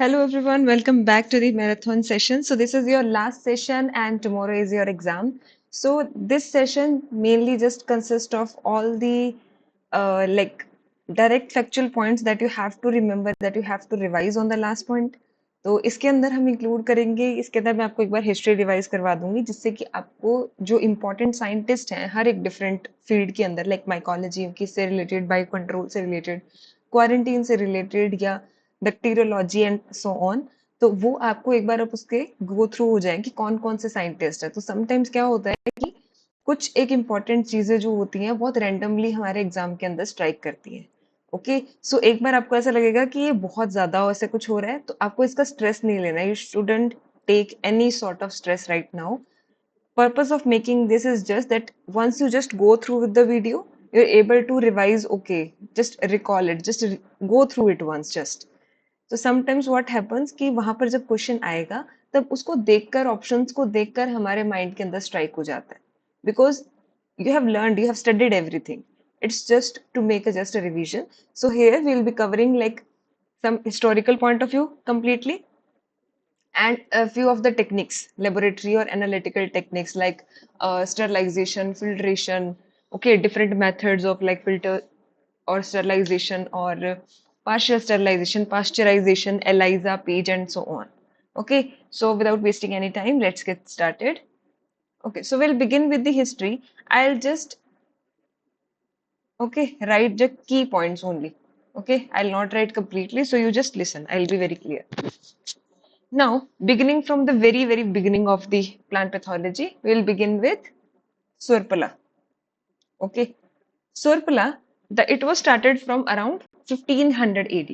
Hello everyone, welcome back to the marathon session. So this is your last session and tomorrow is your exam. So this session mainly just consists of all the like direct factual points that you have to remember, that you have to revise on the last point. तो इसके अंदर हम include करेंगे, इसके अंदर मैं आपको एक बार हिस्ट्री रिवाइज करवा दूंगी जिससे कि आपको जो इम्पोर्टेंट साइंटिस्ट हैं हर एक डिफरेंट फील्ड के अंदर लाइक माइकोलॉजी की से रिलेटेड, बायो कंट्रोल से रिलेटेड, क्वारंटीन से रिलेटेड या बैक्टीरियोलॉजी एंड सो ऑन, तो वो आपको एक बार आप उसके गो थ्रू हो जाए कि कौन कौन से साइंटिस्ट है। तो समटाइम्स क्या होता है कि कुछ एक इम्पॉर्टेंट चीजें जो होती हैं बहुत रैंडमली हमारे एग्जाम के अंदर स्ट्राइक करती हैं। ओके, सो एक बार आपको ऐसा लगेगा कि ये बहुत ज्यादा ऐसे कुछ हो रहा है तो आपको इसका स्ट्रेस नहीं लेना। You shouldn't take any sort of stress right now. Purpose of making this is just that once you just go through with the video, you're able to revise. Okay, just recall it, just go through it once just. तो sometimes what happens कि वहां पर जब question आएगा तब उसको देखकर, options को देखकर हमारे माइंड के अंदर स्ट्राइक हो जाता है, because you have learned, you have studied everything. It's just to make a just a revision. So here we'll be covering like some historical point of view completely, and a few of the techniques, laboratory or analytical techniques like sterilization, filtration. Okay, different methods of like filter or sterilization or partial sterilization, pasteurization, ELISA, page, and so on. Okay, so without wasting any time, let's get started. Okay, so we'll begin with the history. I'll just write the key points only. Okay, I'll not write completely, so you just listen. I'll be very clear. Now, beginning from the very, very beginning of the plant pathology, we'll begin with Surpala. Okay, Surpala, it was started from around 1500 AD.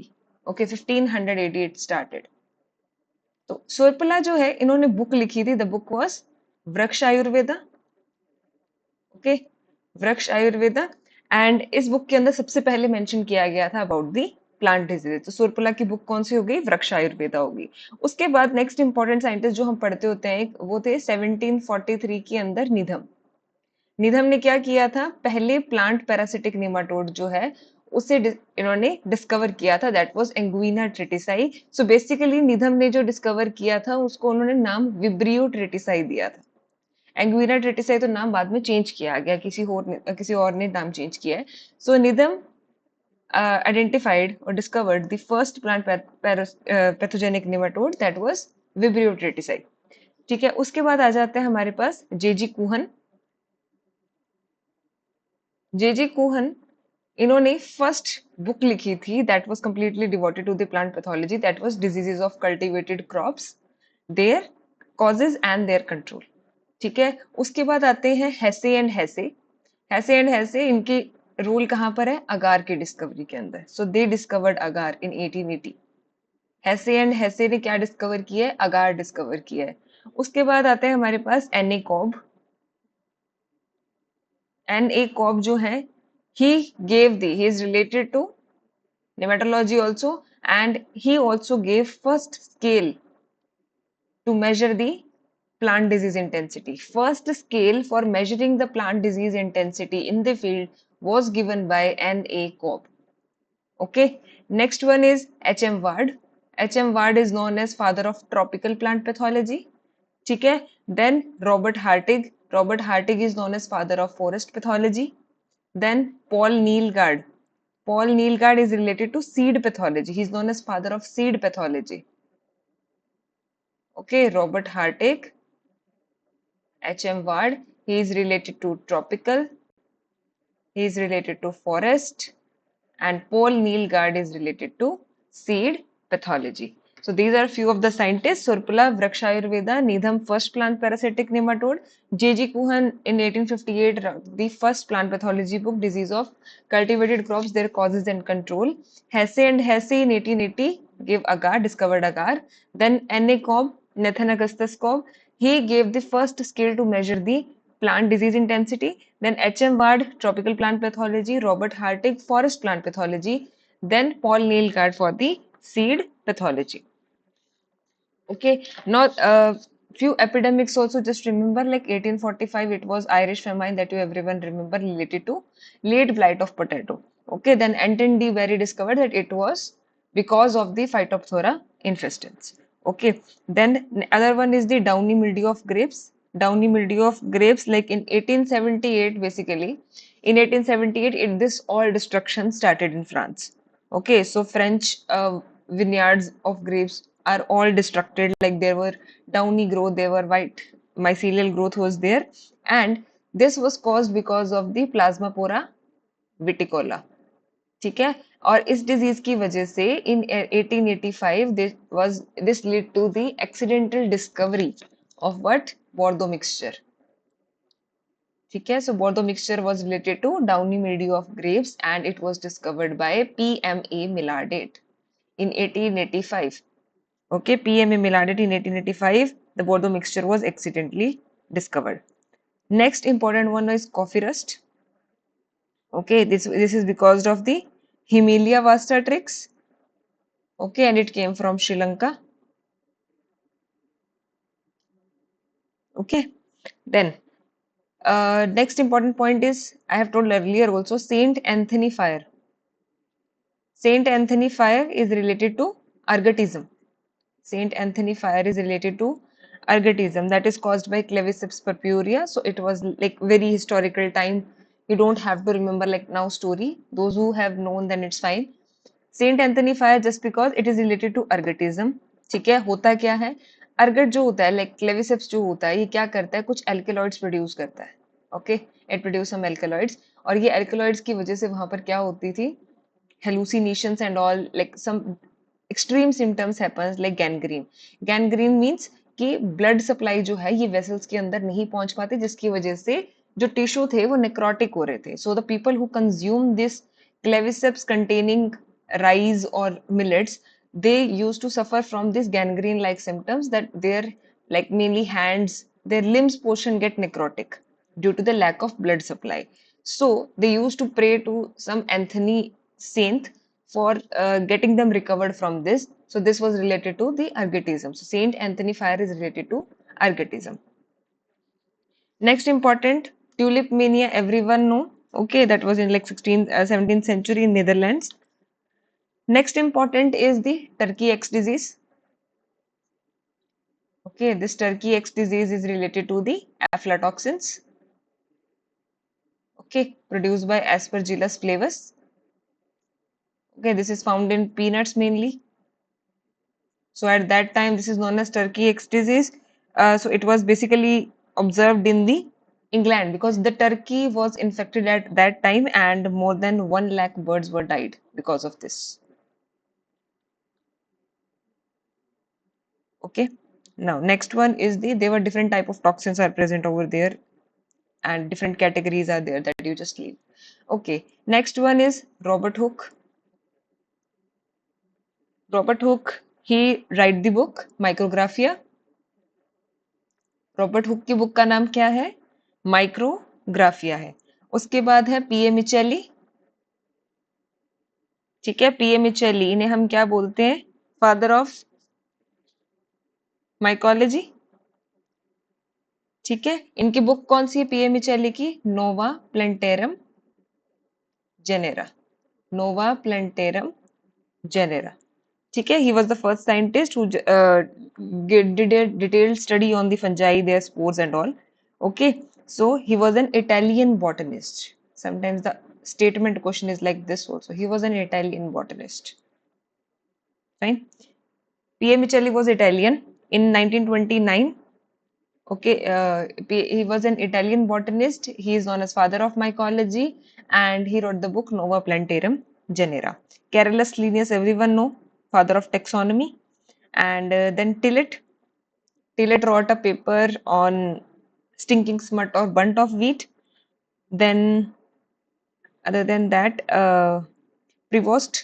Okay, 1500 AD it started. तो Surpala जो है, इन्होंने book लिखी थी. The book was वृक्ष Ayurveda. Okay, वृक्ष Ayurveda. And इस book के अंदर सबसे पहले मेंशन किया गया था अबाउट दी प्लांट डिजीज. तो सुरपला की बुक कौन सी हो गई? वृक्ष आयुर्वेदा होगी. उसके बाद नेक्स्ट इंपॉर्टेंट साइंटिस्ट जो हम पढ़ते होते हैं वो थे 1743 के अंदर निधम. निधम ने क्या किया था? पहले प्लांट पैरासिटिक निमाटोड जो है उसे इन्होंने डिस्कवर किया था. That was Anguina tritici. So basically Needham ने जो डिस्कवर किया था उसको उन्होंने नाम विब्रियो ट्रिटिसाई दिया था. एंगुइना ट्रिटिसाई तो नाम बाद में चेंज किया गया, किसी और ने नाम चेंज किया है. सो निधम identified or discovered the first plant pathogenic nematode, that was Vibrio triticide. ठीक है, उसके बाद आ जाते हैं हमारे पास जेजी कूहन. जेजी कूहन इन्होंने फर्स्ट बुक लिखी थी that was completely devoted to the plant pathology, that was diseases of cultivated crops, their causes and their control. ठीक है, उसके बाद आते हैं हेसे एंड हेसे. हेसे एंड हेसे इनकी रोल कहां पर है? अगार की डिस्कवरी के अंदर. सो दे डिस्कवर्ड अगार इन 1880. हेसे एंड हेसे ने क्या डिस्कवर किया है? अगार डिस्कवर किया है. उसके बाद आते हैं हमारे पास N A Cobb. N A Cobb जो है he gave the he is related to nematology also, and he also gave first scale to measure the plant disease intensity. First scale for measuring the plant disease intensity in the field was given by N.A. Cobb. Okay, next one is H.M. Ward. H.M. Ward is known as father of tropical plant pathology. ठीक है, then Robert Hartig. Robert Hartig is known as father of forest pathology. Then Paul Nealgard. Paul Nealgard is related to seed pathology. He is known as father of seed pathology. Okay, Robert Hartig, H.M. Ward, he is related to tropical, he is related to forest, and Paul Nealgard is related to seed pathology. So these are few of the scientists: Surpala, Vrakshayurveda, Needham, first plant parasitic nematode, J.G. Kuhan in 1858, the first plant pathology book, disease of cultivated crops, their causes and control. Hesse and Hesse in 1880 gave agar, discovered agar. Then N.A. Cobb, Nathan Augustus Cobb, he gave the first scale to measure the plant disease intensity. Then H.M. Ward, tropical plant pathology, Robert Hartig, forest plant pathology, then Paul Nealgard for the seed pathology. Okay, now few epidemics also, just remember, like 1845 it was Irish famine that you everyone remember, related to late blight of potato. Okay, then Anton D. Berry discovered that it was because of the Phytophthora infestants. Okay, then other one is the downy mildew of grapes. Downy mildew of grapes, like in 1878, basically, in 1878, this all destruction started in France. Okay, so French vineyards of grapes are all destructed. Like there were downy growth, there were white mycelial growth was there, and this was caused because of the Plasmapora viticola. ठीक है, और इस disease की वजह से इन 1885 this led to the accidental discovery of what Bordeaux mixture. ठीक है, so Bordeaux mixture was related to downy mildew of grapes and it was discovered by PMA Millardet in 1885. Okay, PMA Millardet in 1885, the Bordeaux mixture was accidentally discovered. Next important one is coffee rust. Okay, this is because of the Hemilia vastatrix. Okay, and it came from Sri Lanka. Okay, then next important point is I have told earlier also Saint Anthony fire. Saint Anthony fire is related to ergotism. Saint Anthony fire is related to ergotism that is caused by Claviceps purpurea. So it was like very historical time. You don't have to remember like now story. Those who have known then it's fine. Saint Anthony fire just because it is related to ergotism. ठीक है, होता क्या है, ergot जो होता है like Claviceps जो होता है ये क्या करता है, कुछ एल्केलॉइड्स प्रोड्यूस करता है. Okay, it produce some alkaloids और ये एल्केलॉइड्स की वजह से वहां पर क्या होती थी, hallucinations and all, like some extreme symptoms happens like gangrene. Gangrene means कि ब्लड सप्लाई जो है ये वेसल्स के अंदर नहीं पहुंच पाती जिसकी वजह से जो टिश्यू थे वो नेक्रोटिक हो रहे थे. So the people who consume this Claviceps containing rice or millets, they used to suffer from this gangrene like symptoms that their like mainly hands, their limbs portion get necrotic due to the lack of blood supply. So they used to pray to some Anthony saint for getting them recovered from this. So this was related to the ergotism. So Saint Anthony fire is related to ergotism. Next important, tulip mania, everyone know. Okay, that was in like 16th 17th century in Netherlands. Next important is the Turkey X disease. Okay, this Turkey X disease is related to the aflatoxins. Okay, produced by Aspergillus flavus. Okay, this is found in peanuts mainly. So at that time, this is known as Turkey X disease. So it was basically observed in the England because the turkey was infected at that time and more than 1 lakh birds were died because of this. Okay, now next one is there were different type of toxins are present over there and different categories are there that you just leave. Okay, next one is Robert Hooke. Robert Hooke, he write the book Micrographia. Robert Hooke की book का नाम क्या है, Micrographia है. उसके बाद है पीए मिचेली. ठीक है, पीए मिचेली इन्हें हम क्या बोलते हैं, फादर ऑफ माइकोलॉजी. ठीक है, इनकी बुक कौन सी है पीए मिचेली की, नोवा प्लेंटेरम जेनेरा. नोवा प्लेंटेरम जेनेरा. ठीक है, he was the first scientist who did a detailed study on the fungi, their spores and all. Okay, so he was an Italian botanist. Sometimes the statement question is like this also. He was an Italian botanist. Fine. P.A. Michelli was Italian in 1929. Okay, he was an Italian botanist. He is known as father of mycology and he wrote the book Nova Plantarum Genera. Carolus Linnaeus, everyone know, father of taxonomy. And then Tillett. Tillett wrote a paper on stinking smut or bunt of wheat. Then, other than that, Prevost.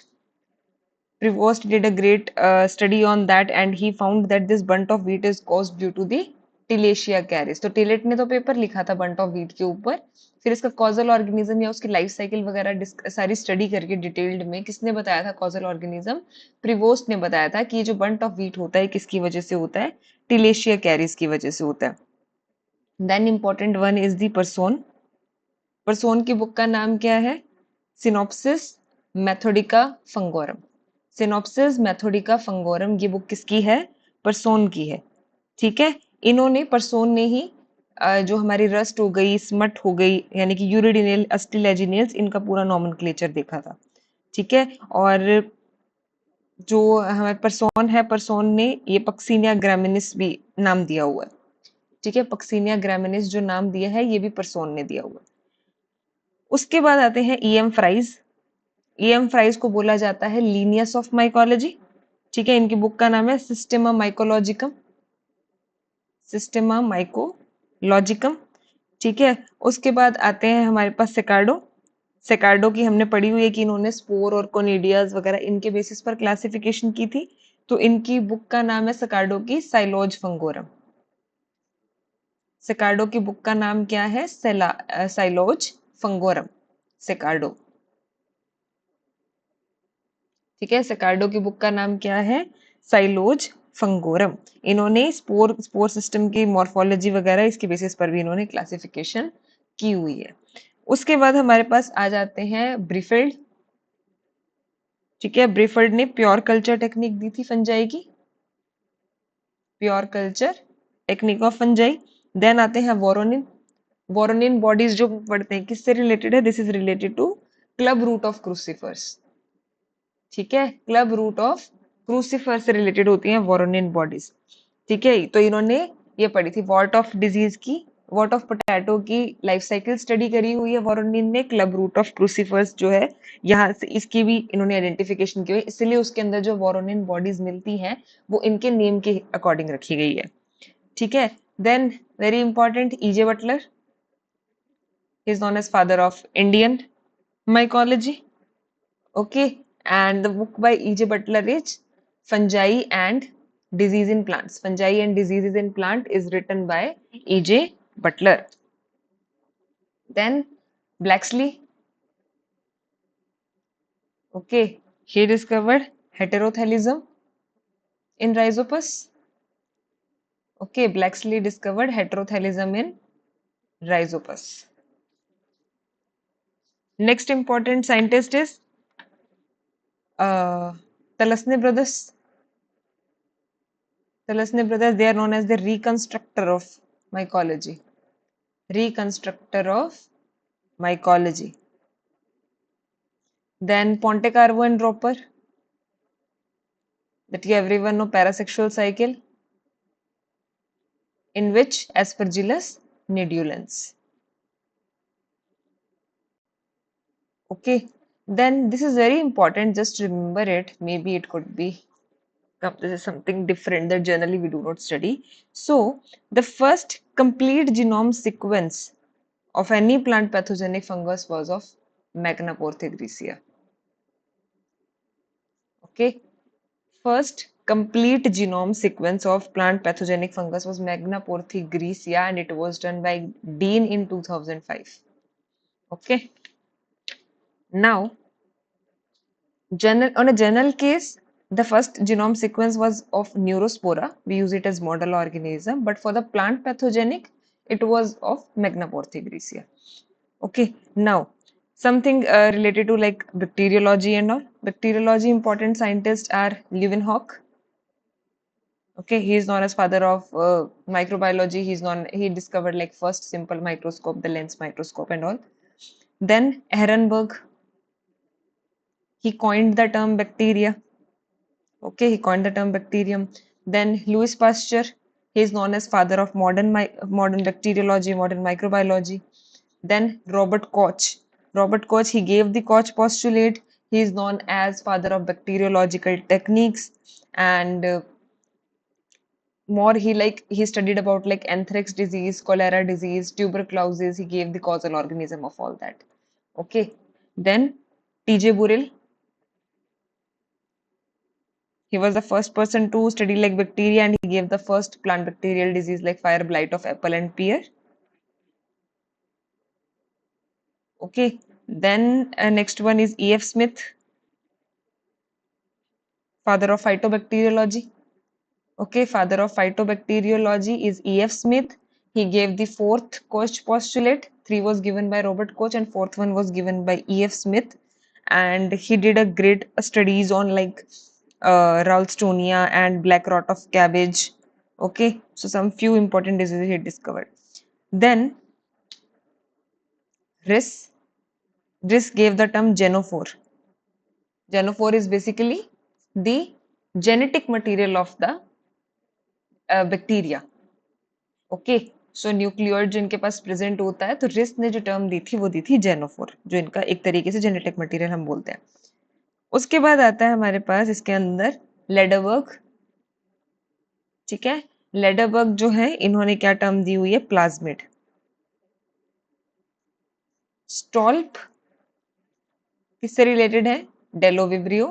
Prevost did a great study on that and he found that this bunt of wheat is caused due to the टिलेशिया कैरिस. तो टिलेट ने तो paper लिखा था बंट of wheat के ऊपर, फिर इसका causal organism या उसकी लाइफ साइकिल वगैरह सारी स्टडी करके डिटेल्ड में किसने बताया था कॉजल ऑर्गेनिज्म, प्रिवोस्ट ने बताया था कि ये जो बंट ऑफ व्हीट होता है किसकी वजह से होता है, टिलेशिया कैरिस की वजह से होता है. Then important one is the Persoon. Persoon की बुक का नाम क्या है, सिनॉप्सिस मेथोडिका फंगोरम. सिनॉप्सिस मेथोडिका फंगोरम, ये बुक किसकी है? परसोन की है। ठीक है, इन्होंने परसोन ने ही जो हमारी रस्ट हो गई, स्मट हो गई, यानी कि यूरिडिनेल अस्टिलेजिनेल्स, इनका पूरा नॉमेनक्लेचर देखा था। ठीक है, और जो हमारे परसोन है, परसोन ने ये पक्सिनिया ग्रामिनिस भी नाम दिया हुआ है। ठीक है, पक्सिनिया ग्रामिनिस जो नाम दिया है ये भी परसोन ने दिया हुआ है। उसके बाद आते हैं ईएम फ्राइज। ईएम फ्राइज को बोला जाता है लीनियस ऑफ माइकोलॉजी। ठीक है, इनकी बुक का नाम है सिस्टेमा माइकोलॉजिकम, सिस्टेमा माइकोलॉजिकम। ठीक है, उसके बाद आते हैं हमारे पास सिकार्डो। सिकार्डो की हमने पढ़ी हुई है कि इन्होंने स्पोर और कोनिडियाज वगैरह इनके बेसिस पर क्लासिफिकेशन की थी। तो इनकी बुक का नाम है सिकार्डो की साइलोज फंगोरम। सिकार्डो की बुक का नाम क्या है? साइलोज फंगोरम, सिकार्डो। ठीक है, सिकार्डो की बुक का नाम क्या है? साइलोज फंगोरम। इन्होंने स्पोर स्पोर सिस्टम की मॉर्फोलॉजी वगैरह इसके बेसिस पर भी इन्होंने क्लासिफिकेशन की हुई है। उसके बाद हमारे पास आ जाते हैं ब्रीफिल्ड। ठीक है, ब्रीफिल्ड ने प्योर कल्चर टेक्निक दी थी फंजाई की, pure culture technique of fungi. Then आते हैं वोरोनिन। वोरोनिन बॉडीज जो पढ़ते हैं किससे रिलेटेड है? This is related to club root of crucifers. ठीक है, क्लब रूट ऑफ क्रूसिफर से रिलेटेड होती हैं वोरोनिन बॉडीज। ठीक है, तो इन्होंने ये पढ़ी थी वॉट ऑफ डिजीज की, वॉट ऑफ पोटैटो की लाइफ साइकिल स्टडी करी हुई है वोरोनिन ने। क्लब रूट ऑफ क्रूसिफर्स जो है, यहाँ से इसकी भी इन्होंने आइडेंटिफिकेशन की हुई, इसलिए उसके अंदर जो वोरोनिन बॉडीज मिलती हैं वो इनके नेम के अकॉर्डिंग रखी गई है। ठीक है, then very important E J Butler, he is known as father of Indian mycology. Okay, and the book by E.J. Butler is Fungi and Disease in Plants. Fungi and Diseases in Plant is written by E.J. Butler. Then Blaxley. Okay, he discovered heterothelism in Rhizopus. Okay, Blaxley discovered heterothelism in Rhizopus. Next important scientist is Talasne brothers. Talasne brothers, they are known as the reconstructor of mycology. Reconstructor of mycology. Then Pontecarvo and Roper, that you everyone know, parasexual cycle, in which Aspergillus nidulans. Okay, then this is very important, just remember it. Maybe it could be this is something different that generally we do not study. So, the first complete genome sequence of any plant pathogenic fungus was of Magnaporthygricia. Okay, first complete genome sequence of plant pathogenic fungus was Magnaporthygricia, and it was done by Dean in 2005. Okay, now on a general case, the first genome sequence was of Neurospora. We use it as model organism, but for the plant pathogenic, it was of Magnaporthygricia. Okay, now something related to like bacteriology and all. Bacteriology important scientists are Leeuwenhoek. Okay, he is known as father of microbiology. He discovered like first simple microscope, the lens microscope and all. Then Ehrenberg, he coined the term bacteria. Okay, he coined the term bacterium. Then Louis Pasteur, he is known as father of modern bacteriology, modern microbiology. Then Robert Koch. Robert Koch, he gave the Koch postulate. He is known as father of bacteriological techniques, and more he studied about like anthrax disease, cholera disease, tuberculosis. He gave the causal organism of all that. Okay, then TJ Burrell, he was the first person to study like bacteria, and he gave the first plant bacterial disease like fire blight of apple and pear. Okay, then next one is EF Smith, father of phytobacteriology. Okay, father of phytobacteriology is EF Smith. He gave the fourth Koch postulate. Three was given by Robert Koch and fourth one was given by EF Smith. and he did a great studies on like Ralstonia and black rot of cabbage. Okay, so some few important diseases he discovered. Then Riss gave the term genophore. Genophore is basically the genetic material of the bacteria. Okay, so nucleoid जो इनके पास present होता है, तो रिस ने जो term दी थी वो दी थी जेनोफोर, जो इनका एक तरीके से जेनेटिक मटेरियल हम बोलते हैं। उसके बाद आता है हमारे पास इसके अंदर लेडरबर्ग। ठीक है, लेडरबर्ग जो है इन्होंने क्या टर्म दी हुई है, प्लाज्मिड। स्टॉल्प किससे रिलेटेड है, डेलोविब्रियो।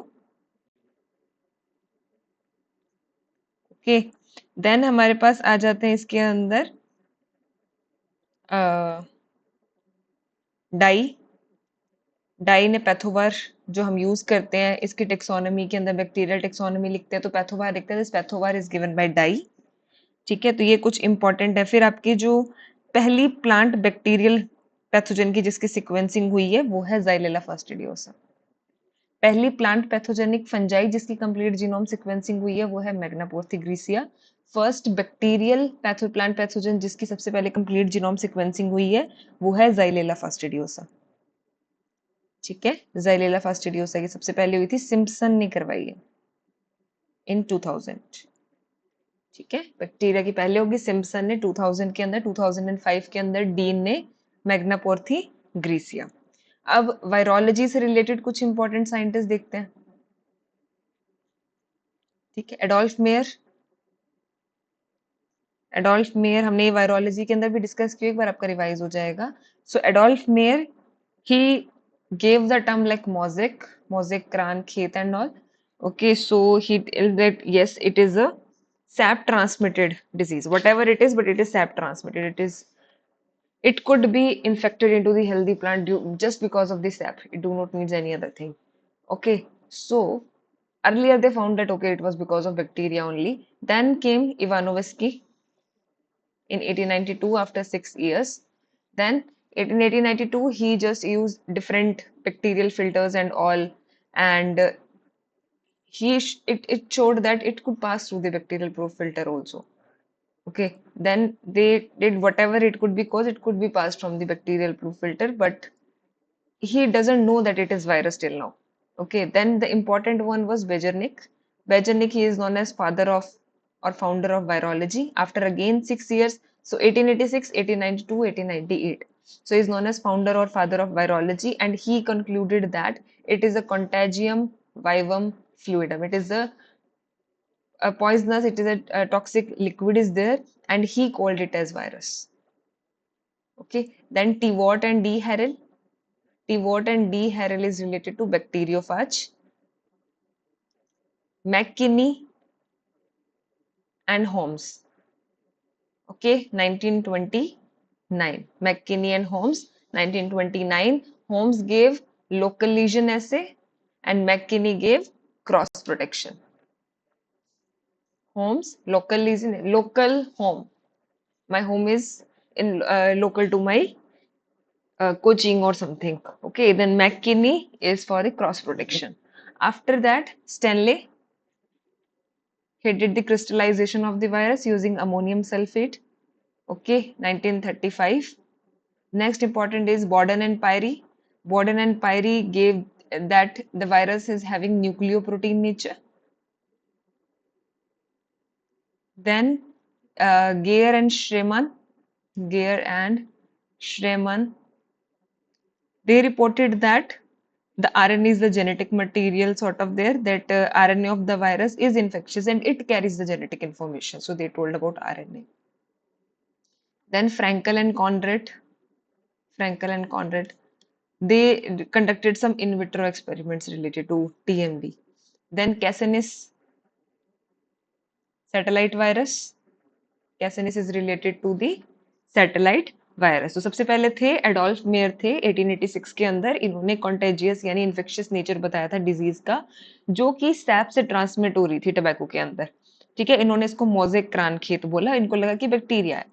ओके, देन हमारे पास आ जाते हैं इसके अंदर डाई। डाई ने पैथोवार जो हम यूज करते हैं इसकी टेक्सोनोमी के अंदर, बैक्टीरियल टेक्सोनोमी लिखते हैं तो पैथोवार लिखते हैं, this pathovar is given by Dye. ठीक है, तो ये कुछ इंपॉर्टेंट है। फिर आपकी जो पहली प्लांट बैक्टीरियल पैथोजन की जिसकी सिक्वेंसिंग हुई है वो है जाइलेला फास्टिडियोसा। पहली प्लांट पैथोजेनिक फंजाई जिसकी कंप्लीट जीनोम सिक्वेंसिंग हुई है वो है मैग्नापोर्थिग्रीसिया। फर्स्ट बैक्टीरियल प्लांट पैथोजन जिसकी सबसे पहले कंप्लीट जीनोम सिक्वेंसिंग हुई है वो है जाइलेला फास्टिडियोसा। ठीक है, जाइलेला फास्टिडियोसा की सबसे पहले हुई थी, सिम्पसन ने करवाई है इन 2000। ठीक है, बैक्टीरिया की पहले होगी, सिम्पसन ने 2000 के अंदर, 2005 के अंदर डीन ने मैग्नापोर्थी ग्रीसिया। अब वायरोलॉजी से रिलेटेड कुछ इंपॉर्टेंट साइंटिस्ट देखते हैं। ठीक है, एडोल्फ मेयर। एडोल्फ मेयर हमने ये वायरोलॉजी के अंदर भी डिस्कस किया, एक बार आपका रिवाइज हो जाएगा। So Adolf Meyer he gave the term like mosaic cran khet and all. Okay, so he told that yes, it is a sap transmitted disease, whatever it is, but it is sap transmitted. It could be infected into the healthy plant just because of the sap. It do not needs any other thing. Okay, so earlier they found that okay, it was because of bacteria only. Then came Ivanovsky in 1892 after 6 years. Then in 1892 he just used different bacterial filters and all, and it showed that it could pass through the bacterial proof filter also. Okay, then they did whatever it could be cause it could be passed from the bacterial proof filter, but he doesn't know that it is virus till now. Okay, then the important one was Bejernik. Bejernik, he is known as father of or founder of virology. After again 6 years, so 1886, 1892, 1898. So he is known as founder or father of virology, and he concluded that it is a contagium vivum fluidum. It is a poisonous, it is a toxic liquid is there, and he called it as virus. Okay, then T. Watt and D. Harrell. T. Watt and D. Harrell is related to bacteriophage. McKinney and Holmes. Okay, 1929. McKinney and Holmes, 1929. Holmes gave local lesion assay and McKinney gave cross protection. Holmes, local lesion, local home. My home is in local to my coaching or something. Okay, then McKinney is for the cross protection. After that, Stanley, he did the crystallization of the virus using ammonium sulfate. Okay, 1935. Next important is Borden and Pyrie. Borden and Pyrie gave that the virus is having nucleoprotein nature. Then Geyer and Schreman, they reported that the RNA is the genetic material sort of there, that RNA of the virus is infectious and it carries the genetic information. So they told about RNA. Then Frankel and Conrad, they conducted some in vitro experiments related to TMV. Then Cassanis satellite virus. Cassanis is related to the satellite virus. तो सबसे पहले थे Adolf mayor थे 1886 के अंदर, इन्होंने contagious यानी infectious nature बताया था डिजीज का, जो कि सैप से ट्रांसमिट हो रही थी टबैको के अंदर। ठीक है, इन्होंने इसको मोजेक क्रान खेत बोला, इनको लगा कि बैक्टीरिया है।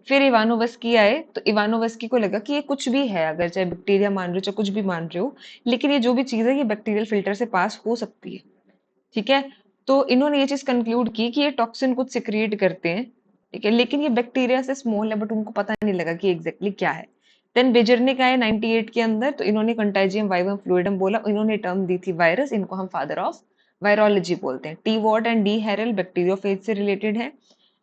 फिर इवानोवस्की आए, तो इवानोवस्की को लगा कि ये कुछ भी है, अगर चाहे बैक्टीरिया मान रहे हो चाहे कुछ भी मान रहे हो, लेकिन ये जो भी चीज है ये बैक्टीरियल फिल्टर से पास हो सकती है। ठीक है। तो इन्होंने ये चीज कंक्लूड की कि ये टॉक्सिन कुछ सिक्रिएट करते हैं। ठीक है, लेकिन ये बैक्टीरिया से स्मॉल है, बट उनको पता नहीं लगा कि एग्जैक्टली क्या है। देन बेजरनिक आए 98 के अंदर, तो इन्होंने कंटाजियम वाइवम फ्लूइडम बोला, इन्होंने टर्म दी थी वायरस, इनको हम फादर ऑफ वायरोलॉजी बोलते हैं। टी वॉट एंड डी हैरल बैक्टीरियोफेज से रिलेटेड है।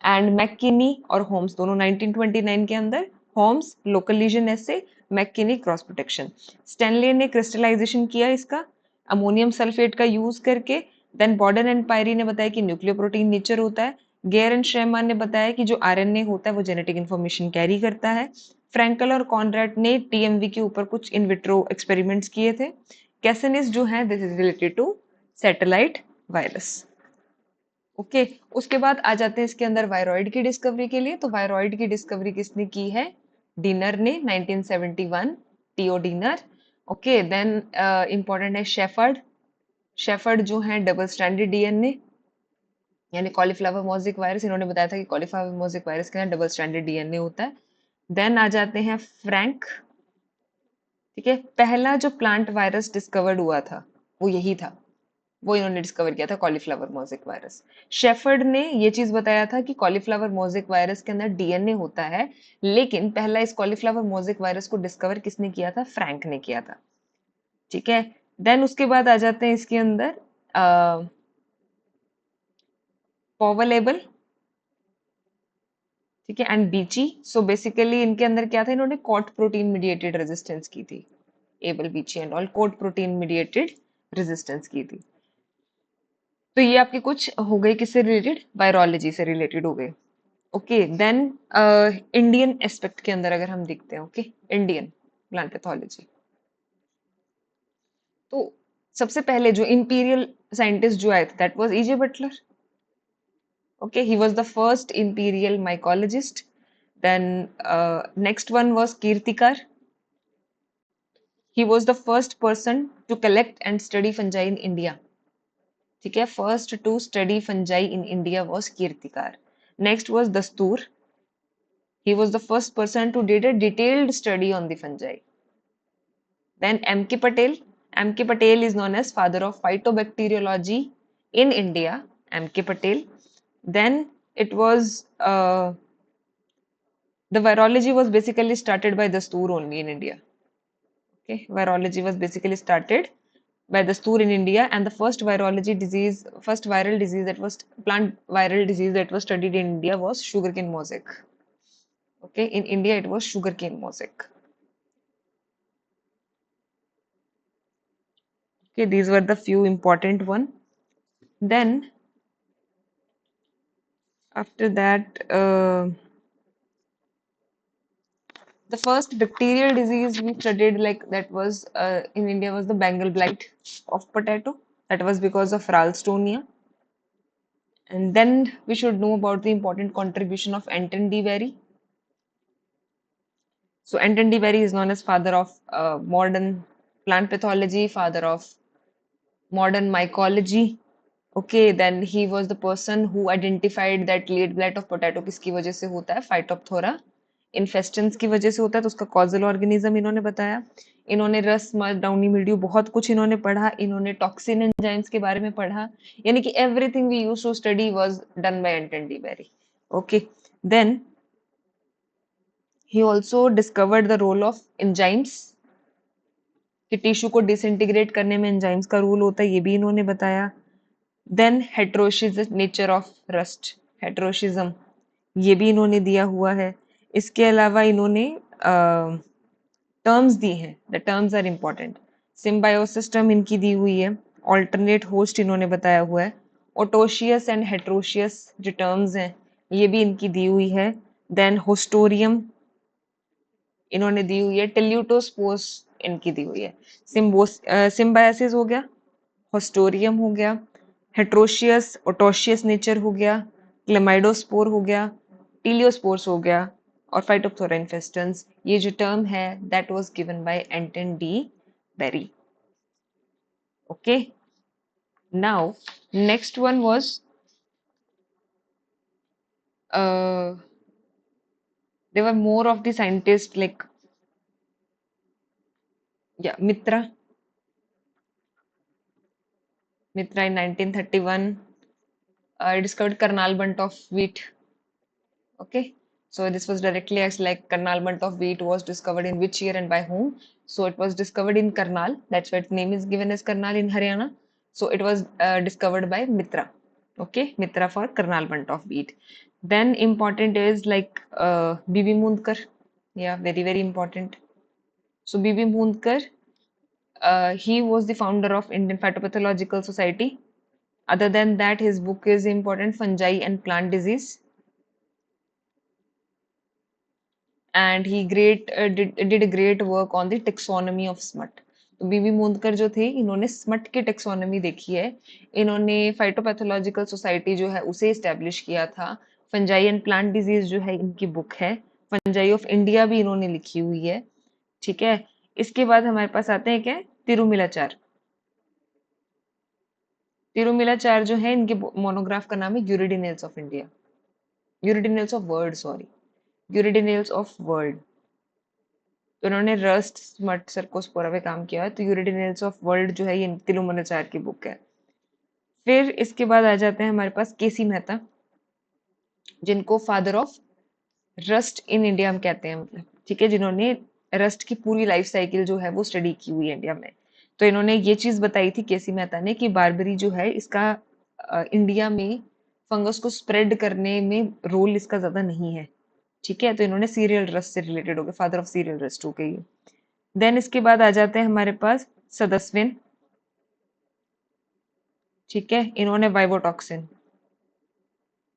एंड मैककिनी और होम्स दोनों 1929 के अंदर, होम्स लोकल लीजन ऐसे, मैककिनी क्रॉस प्रोटेक्शन। स्टैनले ने क्रिस्टलाइजेशन किया इसका अमोनियम सल्फेट का यूज करके। देन बॉर्डन एंड पायरी ने बताया कि न्यूक्लियोप्रोटीन नेचर होता है। गेयर एंड श्रेमान ने बताया कि जो आरएनए होता है वो जेनेटिक इन्फॉर्मेशन कैरी करता है। फ्रैंकल और कॉनरेड ने टीएमवी के ऊपर कुछ इन विट्रो एक्सपेरिमेंट्स किए थे। कैसेनिस जो है this is related to satellite virus. Okay, उसके बाद आ जाते हैं इसके अंदर वायरॉइड की डिस्कवरी के लिए। तो वायरॉइड की डिस्कवरी किसने की है? डिनर ने 1971, T O Diener. Okay, then important है शेफर्ड। शेफर्ड जो है डबल स्ट्रैंडेड डीएनए यानी कॉलीफ्लावर मोज़ेक वायरस, इन्होंने बताया था कि कॉलीफ्लावर मोज़ेक वायरस के अंदर डबल स्ट्रैंडेड डीएनए होता है। देन आ जाते हैं फ्रैंक। ठीक है, पहला जो प्लांट वायरस डिस्कवर्ड हुआ था वो यही था, वो इन्होंने डिस्कवर किया था कॉलीफ्लावर मोज़ेक वायरस। शेफर्ड ने ये चीज बताया था कि कॉलीफ्लावर मोज़ेक वायरस के अंदर डीएनए होता है, लेकिन पहला इस कॉलीफ्लावर मोज़ेक वायरस को डिस्कवर किसने किया था? फ्रैंक ने किया था। ठीक है, देन उसके बाद आ जाते हैं इसके अंदर पॉवलेबल। ठीक है, एंड बीची। सो बेसिकली इनके अंदर क्या था, इन्होंने कॉट प्रोटीन मीडिएटेड रेजिस्टेंस की थी। Abel Beachy and all coat protein mediated resistance की थी। तो ये आपके कुछ हो गए किससे रिलेटेड? वायरोलॉजी से रिलेटेड हो गए। ओके, देन इंडियन एस्पेक्ट के अंदर अगर हम देखते हैं, ओके, इंडियन प्लांट पैथोलॉजी, तो सबसे पहले जो इंपीरियल साइंटिस्ट जो आए थे that was E J Butler. Okay, he was the first imperial mycologist. Then next one was Kirtikar. He was the first person to collect and study fungi in India. ठीक है, first to study fungi in India was Kirtikar. Next was Dastur. He was the first person to did a detailed study on the fungi. Then M.K. Patel. M.K. Patel is known as father of phytobacteriology in India. M.K. Patel. Then it was the virology was basically started by Dastur only in India. Okay, virology was basically started by the stool in India, and the first viral disease that was plant viral disease that was studied in India was sugarcane mosaic. Okay, in India it was sugarcane mosaic. Okay, these were the few important one. Then after that, the first bacterial disease we studied like that was in India was the Bengal blight of potato. That was because of Ralstonia. And then we should know about the important contribution of Anton de Very. So Anton de Very is known as father of modern plant pathology, father of modern mycology. Okay, then he was the person who identified that lead blight of potato किसकी वजह से होता है? Phytophthora infestans की वजह से होता है, तो उसका causal organism इन्होंने बताया। इन्होंने रस, मध, डाउनी मिल्ड्यू बहुत कुछ इन्होंने पढ़ा। इन्होंने टॉक्सिन एंजाइम्स के बारे में पढ़ा, यानी कि everything we used to study was done by Anton de Very. Okay, then he also discovered the role of enzymes कि टिश्यू को डिसइंटीग्रेट करने में एंजाइम्स का रोल होता है, ये भी इन्होंने बताया। Then heterosis nature of rust, heteroecism, ये भी इन्होंने दिया हुआ है। इसके अलावा इन्होंने टर्म्स दी हैं, the terms are important. Symbiosis term इनकी दी हुई है। ऑल्टरनेट होस्ट इन्होंने बताया हुआ है। ओटोशियस एंड हेट्रोशियस जो टर्म्स हैं ये भी इनकी दी हुई है। देन होस्टोरियम इन्होंने दी हुई है। टेल्यूटोस्पोर्स इनकी दी हुई है। सिम्बायोसिस हो गया, होस्टोरियम हो गया, हेट्रोशियस ओटोशियस नेचर हो गया, क्लेमाइडोस्पोर हो गया, टीलियोस्पोर्स हो गया, और फाइटोप्थोरा इन्फेस्टेंस। ये जो टर्म है that was given by Anton de Bary. Okay, now next one was There were more of the scientists like, yeah, Mitra in 1931 discovered Karnal bunt of wheat. Okay, so this was directly asked like Karnal bunt of wheat was discovered in which year and by whom. So it was discovered in Karnal. That's why its name is given as Karnal in Haryana. So it was discovered by Mitra. Okay, Mitra for Karnal bunt of wheat. Then important is like Bibi Mundkar. Yeah, very very important. So Bibi Mundkar, he was the founder of Indian Phytopathological Society. Other than that, his book is important, Fungi and Plant Disease. And he did a great work on the taxonomy of smut. तो बीबी मुंदकर जो थे इन्होंने smut की taxonomy देखी है. इन्होंने फाइटोपैथोलॉजिकल society जो है उसे इस्टेब्लिश किया था. फंजाई एंड प्लांट डिजीज जो है इनकी बुक है. फंजाई ऑफ इंडिया भी इन्होंने लिखी हुई है. ठीक है. इसके बाद हमारे पास आते हैं क्या, तिरुमिलाचार. तिरुमिलाचार जो है इनके मोनोग्राफ का नाम है Uredinales of India. Uredinales of world, sorry, Uredinales of world. तो उन्होंने रस्ट स्मट सर्कोस्पोरा पे काम किया है. तो यूरिडिनेल्स ऑफ वर्ल्ड जो है ये तिरुमलाचार की बुक है. फिर इसके बाद आ जाते हैं हमारे पास केसी मेहता, जिनको father of rust in India हम कहते हैं, मतलब ठीक है, जिन्होंने रस्ट की पूरी लाइफ साइकिल जो है वो स्टडी की हुई है इंडिया में. तो इन्होंने ये चीज बताई थी केसी मेहता ने कि बारबेरी जो है इसका इंडिया में फंगस को स्प्रेड करने में रोल इसका ज्यादा नहीं है. ठीक है. तो इन्होंने सीरियल रस्ट से रिलेटेड हो गए, फादर ऑफ सीरियल रस्ट हो गई. देन इसके बाद आ जाते हैं हमारे पास सदस्विन. ठीक है. इन्होंने वाइवोटॉक्सिन,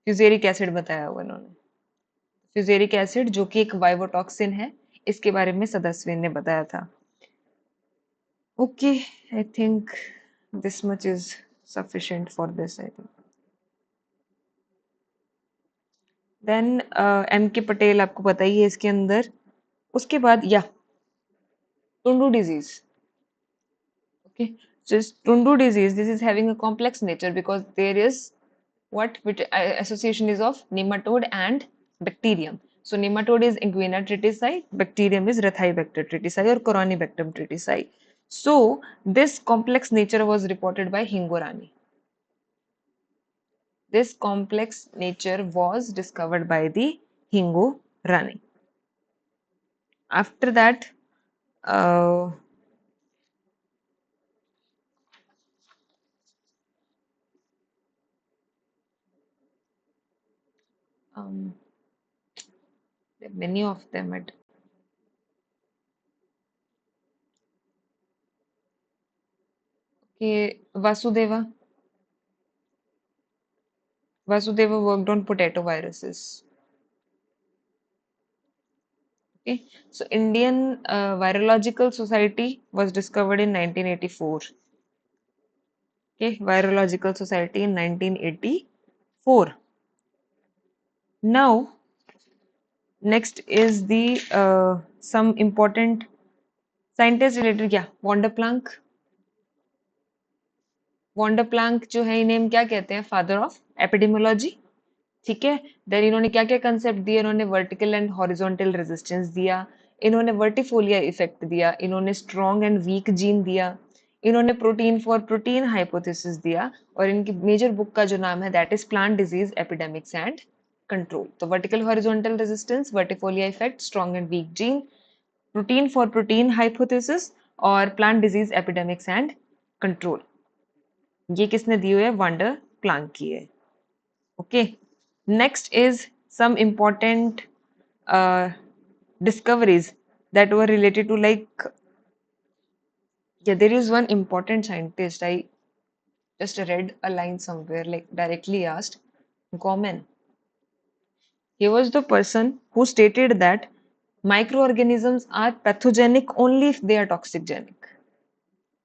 फ्यूजेरिक एसिड बताया हुआ इन्होंने. फ्यूजेरिक एसिड जो कि एक वाइवोटॉक्सिन है, इसके बारे में सदस्विन ने बताया था. Okay, I think this much is sufficient for this, I think. Then M K Patel आपको पता ही है इसके अंदर. उसके बाद या टुंडू disease. Okay, so Tundu disease, this is having a complex nature because there is what association is of nematode and bacterium. So nematode is Inguina tritici, bacterium is Rathibacter tritici or Corynebacterium tritici. So this complex nature was reported by Hingorani. This complex nature was discovered by the Hingorani. After that, uh, um, there are many of them at okay, Vasudeva worked on potato viruses. Okay, so Indian Virological Society was discovered in 1984. Okay, Virological Society in 1984. Now, next is the some important scientist related. क्या wander Planck. Wander Planck जो है इन्हें हम क्या कहते हैं, father of epidemiology. ठीक है. देन इन्होंने क्या क्या कंसेप्ट दिए, इन्होंने वर्टिकल एंड हॉरिजॉन्टल रेजिस्टेंस दिया, इन्होंने वर्टिफोलिया इफेक्ट दिया, इन्होंने स्ट्रॉन्ग एंड वीक जीन दिया, इन्होंने प्रोटीन फॉर प्रोटीन हाइपोथेसिस दिया, और इनकी मेजर बुक का जो नाम है that is plant disease epidemics and control. तो vertical horizontal resistance, vertifolia effect, strong and weak gene, protein for protein hypothesis और plant disease epidemics and control, ये किसने दी हुई है, वंडर प्लांक की है. Okay. Next is some important discoveries that were related to like, yeah, there is one important scientist, I just read a line somewhere like directly asked, Gorman. He was the person who stated that microorganisms are pathogenic only if they are toxigenic.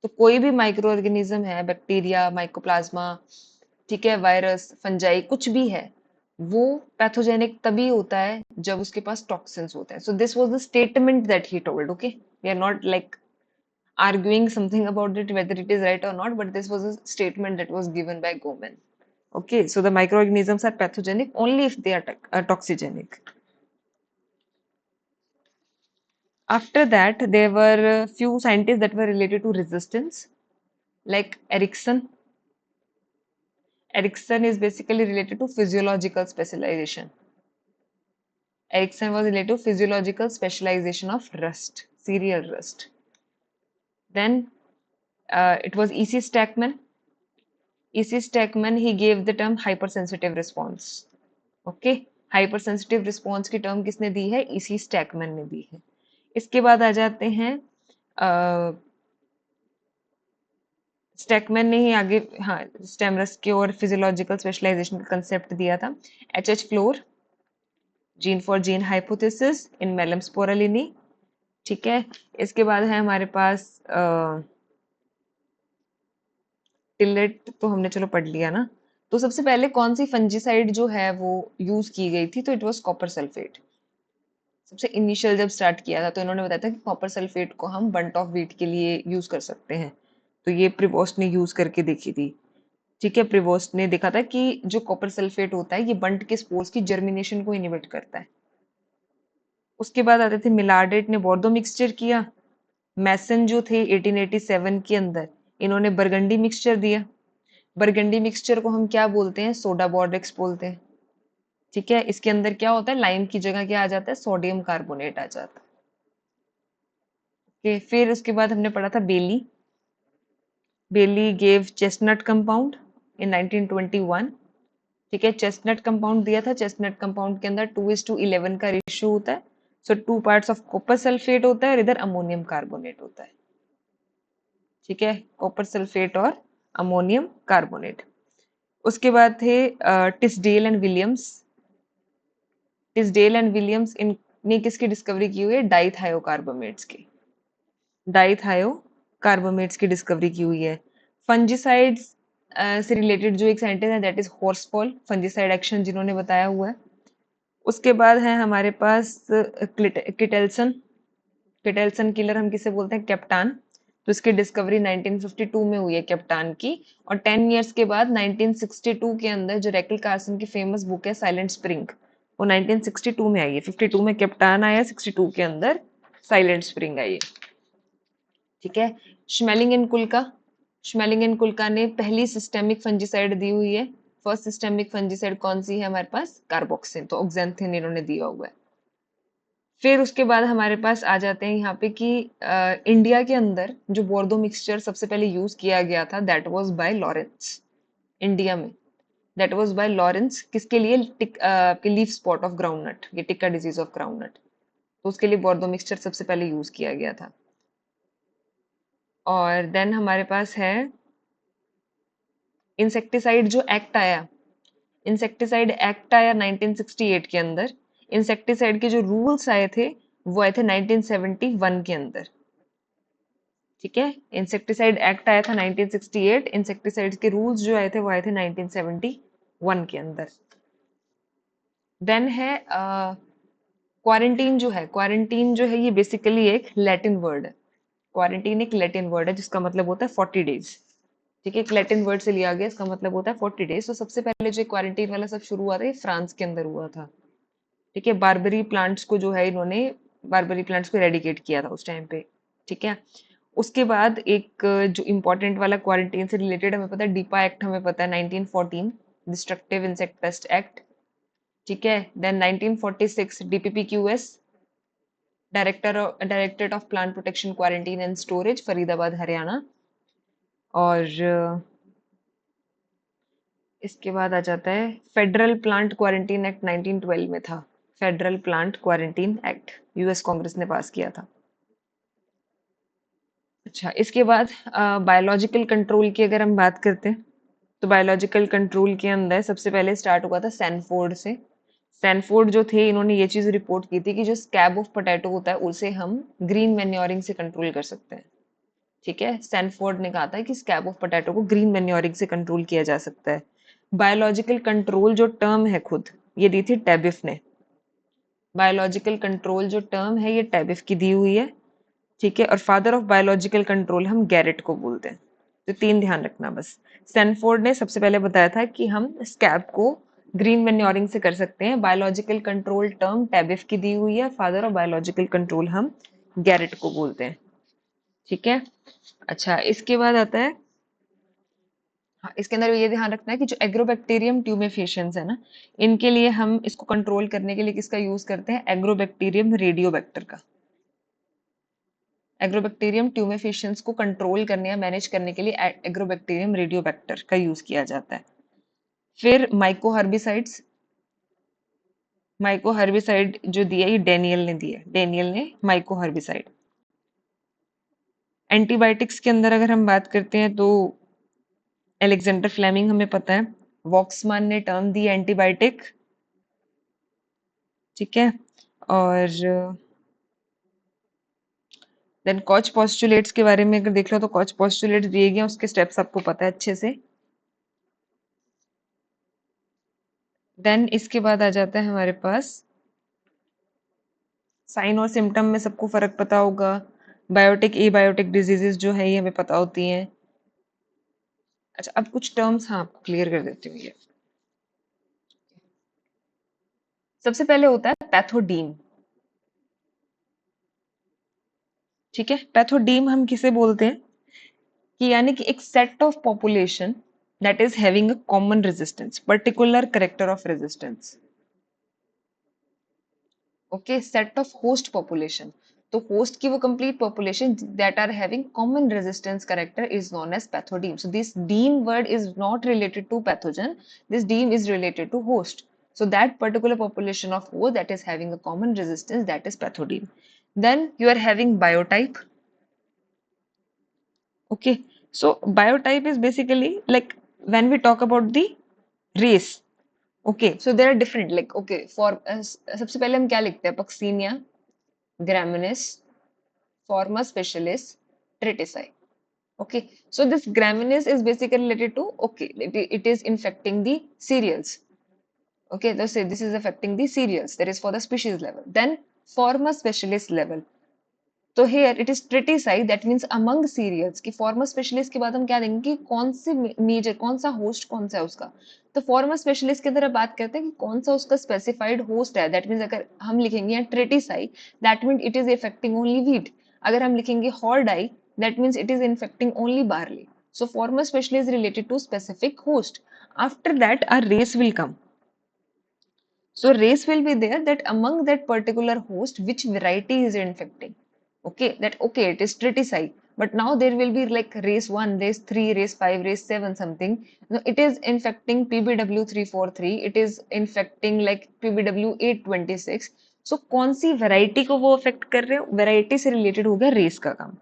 तो कोई भी micro organism है, bacteria, mycoplasma, ठीक है, virus, fungi, कुछ भी है, वो पैथोजेनिक तभी होता है जब उसके पास टॉक्सिन्स होते हैं. So this was the statement that he told. Okay, we are not like arguing something about it whether it is right or not, but this was a statement that was given by Goman. Okay, so the microorganisms are pathogenic only if they are toxigenic. After that, there were few scientists that were related to resistance, like Erickson. Erickson is basically related to physiological specialization. Erickson was related to physiological specialization of rust, serial rust. Then it was E.C. Stackman. E.C. Stackman, he gave the term hypersensitive response. Okay, hypersensitive response की term किसने दी है? इसी स्टैकमैन ने दी है. इसके बाद आ जाते हैं स्टैकमैन ने ही आगे हाँ स्टेमरस के और फिजियोलॉजिकल स्पेशलाइजेशन का कंसेप्ट दिया था. H Flor, gene for gene hypothesis in Melampsora lini. ठीक है, इसके बाद है हमारे पास टिलेट, तो हमने चलो पढ़ लिया ना. तो सबसे पहले कौन सी फंजीसाइड जो है वो यूज की गई थी? तो इट वाज कॉपर सल्फेट. सबसे इनिशियल जब स्टार्ट किया था तो इन्होंने बताया था कि कॉपर सल्फेट को हम बंट ऑफ व्हीट के लिए यूज कर सकते हैं. तो ये प्रिवोस्ट ने यूज करके देखी थी. ठीक है, प्रिवोस्ट ने देखा था कि जो कॉपर सल्फेट होता है ये बंट के स्पोर्स की जर्मिनेशन को इनिबिट करता है. उसके बाद आते थे मिलार्डेट ने बोर्डो मिक्सचर किया. मैसन जो थे 1887 के अंदर इन्होंने बरगंडी मिक्सचर दिया. बरगंडी मिक्सचर को हम क्या बोलते हैं? सोडा बॉर्डेक्स बोलते हैं. ठीक है, इसके अंदर क्या होता है? लाइम की जगह क्या आ जाता है? सोडियम कार्बोनेट आ जाता है. फिर उसके बाद हमने पढ़ा था बेली. बेली गेव चेस्टनट कंपाउंड इन 1921. ठीक है, चेस्टनट कंपाउंड दिया था. चेस्टनट कंपाउंड के अंदर 2:11 का रेशियो होता है. सो 2 पार्ट्स ऑफ कॉपर सल्फेट होता है और इधर अमोनियम कार्बोनेट होता है. ठीक है, कॉपर सल्फेट और अमोनियम कार्बोनेट. उसके बाद थे टिसडेल एंड विलियम्स. टिसडेल एंड विलियम्स इनने किसकी डिस्कवरी की हुई है? डाइथायोकार्बोमेट्स की. डाइथायोकार्बोमेट्स की डिस्कवरी की हुई है. फंजीसाइड्स से रिलेटेड जो एक साइंटिस्ट है दैट इज हॉर्सफॉल, फंजीसाइड एक्शन जिन्होंने बताया हुआ है. उसके बाद है हमारे पास किटेल्सन. किटेल्सन किलर हम किसे बोलते हैं? कैप्टान. तो इसकी डिस्कवरी 1952 में हुई है कैप्टान की. और 10 इयर्स के बाद 1962 के अंदर जो रेकल कार्सन की फेमस बुक है साइलेंट स्प्रिंग, वो 1962 में आई है. 52 में कैप्टान आया, 62 के अंदर साइलेंट स्प्रिंग आई है. ठीक है, श्मेलिंग एंड कुल्का. श्मेलिंग एंड कुल्का ने पहली सिस्टेमिक फंजीसाइड दी हुई है. फर्स्ट सिस्टेमिक फंजीसाइड कौन सी है हमारे पास? कार्बोक्सिन. तो ऑक्जेंथिन इन्होंने दिया हुआ है. फिर उसके बाद हमारे पास आ जाते हैं यहाँ पे कि इंडिया के अंदर जो बोर्डो मिक्सचर सबसे पहले यूज किया गया था that was by Lawrence. India में दैट वाज बाय लॉरेंस. किसके लिए? लीफ स्पॉट ऑफ ग्राउंडनट, ये टिक्का डिजीज ऑफ ग्राउंडनट. तो उसके लिए बोर्डो मिक्सचर सबसे पहले यूज किया गया था. और देन हमारे पास है इंसेक्टिसाइड जो एक्ट आया. इंसेक्टिसाइड एक्ट आया 1968 के अंदर. इंसेक्टिसाइड के जो रूल्स आए थे वो आए थे 1971 के अंदर. ठीक है, इंसेक्टिसाइड एक्ट आया था 1968. इंसेक्टिसाइड के रूल्स जो आए थे वो आए थे 1971 के अंदर. देन है क्वारंटीन. जो है क्वारंटीन जो है ये बेसिकली एक लैटिन वर्ड है. क्वारंटीन एक लैटिन वर्ड है जिसका मतलब होता है 40 डेज. ठीक है, एक लैटिन वर्ड से लिया गया, इसका मतलब होता है 40 डेज. तो सबसे पहले जो क्वारंटीन वाला सब शुरू हुआ था ये फ्रांस के अंदर हुआ था. ठीक है, बारबरी प्लांट्स को जो है इन्होंने बारबरी प्लांट्स को एरेडिकेट किया था उस टाइम पे. ठीक है, उसके बाद एक जो इम्पोर्टेंट वाला क्वारंटीन से रिलेटेड हमें पता है डीपा एक्ट, हमें पता है 1914 डिस्ट्रक्टिव इंसेक्ट पेस्ट एक्ट. ठीक है, then 1946 DPPQS, directorate of plant protection quarantine and storage, Faridabad Haryana. और इसके बाद आ जाता है फेडरल प्लांट क्वारंटीन एक्ट 1912 में था. Federal plant quarantine act US Congress ने पास किया था. अच्छा, इसके बाद बायोलॉजिकल कंट्रोल की अगर हम बात करते हैं तो बायोलॉजिकल कंट्रोल के अंदर सबसे पहले स्टार्ट हुआ था सैनफोर्ड से. सैनफोर्ड जो थे इन्होंने ये चीज रिपोर्ट की थी कि जो स्कैब ऑफ पोटैटो होता है उसे हम ग्रीन मैन्योरिंग से कंट्रोल कर सकते हैं. ठीक है, सैनफोर्ड ने कहा था कि स्कैब ऑफ पोटैटो को ग्रीन मैन्योरिंग से कंट्रोल किया जा सकता है. बायोलॉजिकल कंट्रोल जो टर्म है खुद ये दी थी टेबिफ ने. बायोलॉजिकल कंट्रोल जो टर्म है ये टेबिफ की दी हुई है. ठीक है, और फादर ऑफ बायोलॉजिकल कंट्रोल हम गैरेट को बोलते हैं. तो 3 ध्यान रखना बस. सैनफोर्ड ने सबसे पहले बताया था कि हम स्कैब को ग्रीन मैन्योरिंग से कर सकते हैं. बायोलॉजिकल कंट्रोल टर्म टेबिफ की दी हुई है. फादर ऑफ बायोलॉजिकल कंट्रोल हम गैरेट को बोलते हैं। ठीक है। अच्छा, इसके बाद आता है, हाँ, इसके अंदर ये ध्यान रखना है कि जो एग्रोबैक्टीरियम ट्यूमेफेशियंस है ना, इनके लिए हम इसको कंट्रोल करने के लिए किसका यूज करते हैं, एग्रोबैक्टीरियम रेडियोबैक्टर का। एग्रोबैक्टीरियम ट्यूमेफेशियंस को कंट्रोल करने या मैनेज करने के लिए एग्रोबैक्टीरियम रेडियोबैक्टर का यूज किया जाता है। फिर माइकोहर्बिसाइड्स, माइकोहर्बिसाइड जो दिया ये डेनियल ने दिया, डेनियल ने माइकोहर्बिसाइड। एंटीबायोटिक्स के अंदर अगर हम बात करते हैं तो एलेक्जेंडर फ्लेमिंग हमें पता है, वॉक्समैन ने टर्म दी एंटीबायोटिक। ठीक है। और देन कॉच पोस्टुलेट्स के बारे में अगर देख लो तो कॉच पोस्टुलेट्स दिए गए, उसके स्टेप्स आपको पता है अच्छे से। देन इसके बाद आ जाता है हमारे पास साइन और सिम्टम में सबको फर्क पता होगा। बायोटिक एबायोटिक डिजीजेस जो है ये हमें पता होती हैं। अच्छा, अब कुछ टर्म्स हाँ क्लियर कर देती हूँ ये। सबसे पहले होता है पैथोडीम। ठीक है, पैथोडीम हम किसे बोलते हैं कि यानी कि एक set of population that is having a common resistance, particular character of resistance. Okay, set of host population, तो होस्ट की वो complete population that are having common resistance character is known as pathodeme. So this deme word is not related to pathogen, this deme is related to host. So that particular population of host that is having a common resistance, that is pathogen. Then you are having biotype. Okay, so biotype is basically like when we talk about the race. Okay, so there are different like okay for सबसे पहले हम क्या लिखते हैं, Puccinia, Graminis, Forma specialis, Tritici. Okay, so this Graminis is basically related to, okay, it is infecting the cereals. Okay, let's say this is affecting the cereals, that is for the species level. Then Forma specialis level. तो here it is tritici, that means among cereals की former specialist के बाद हम क्या देंगे कि कौन से मेजर, कौन सा होस्ट कौन सा है उसका। तो फॉर्मर स्पेशलिस्ट के अंदर बात करते हैं कि कौन सा उसका स्पेसिफाइड होस्ट है, दैट मीन्स अगर हम लिखेंगे यहाँ tritici that mean it is affecting only wheat. अगर हम लिखेंगे hordei that means it is infecting only barley. So former specialist is related to specific host. After that, a race will come. So race will be there that among that particular host, which variety is infecting. Okay, that okay, it is triticide. But now there will be like race 1, race 3, race 5, race 7 something. No, it is infecting PBW 343. It is infecting like PBW 826. So कौन सी variety को वो affect कर रहे हो, variety से related हो गया race का काम।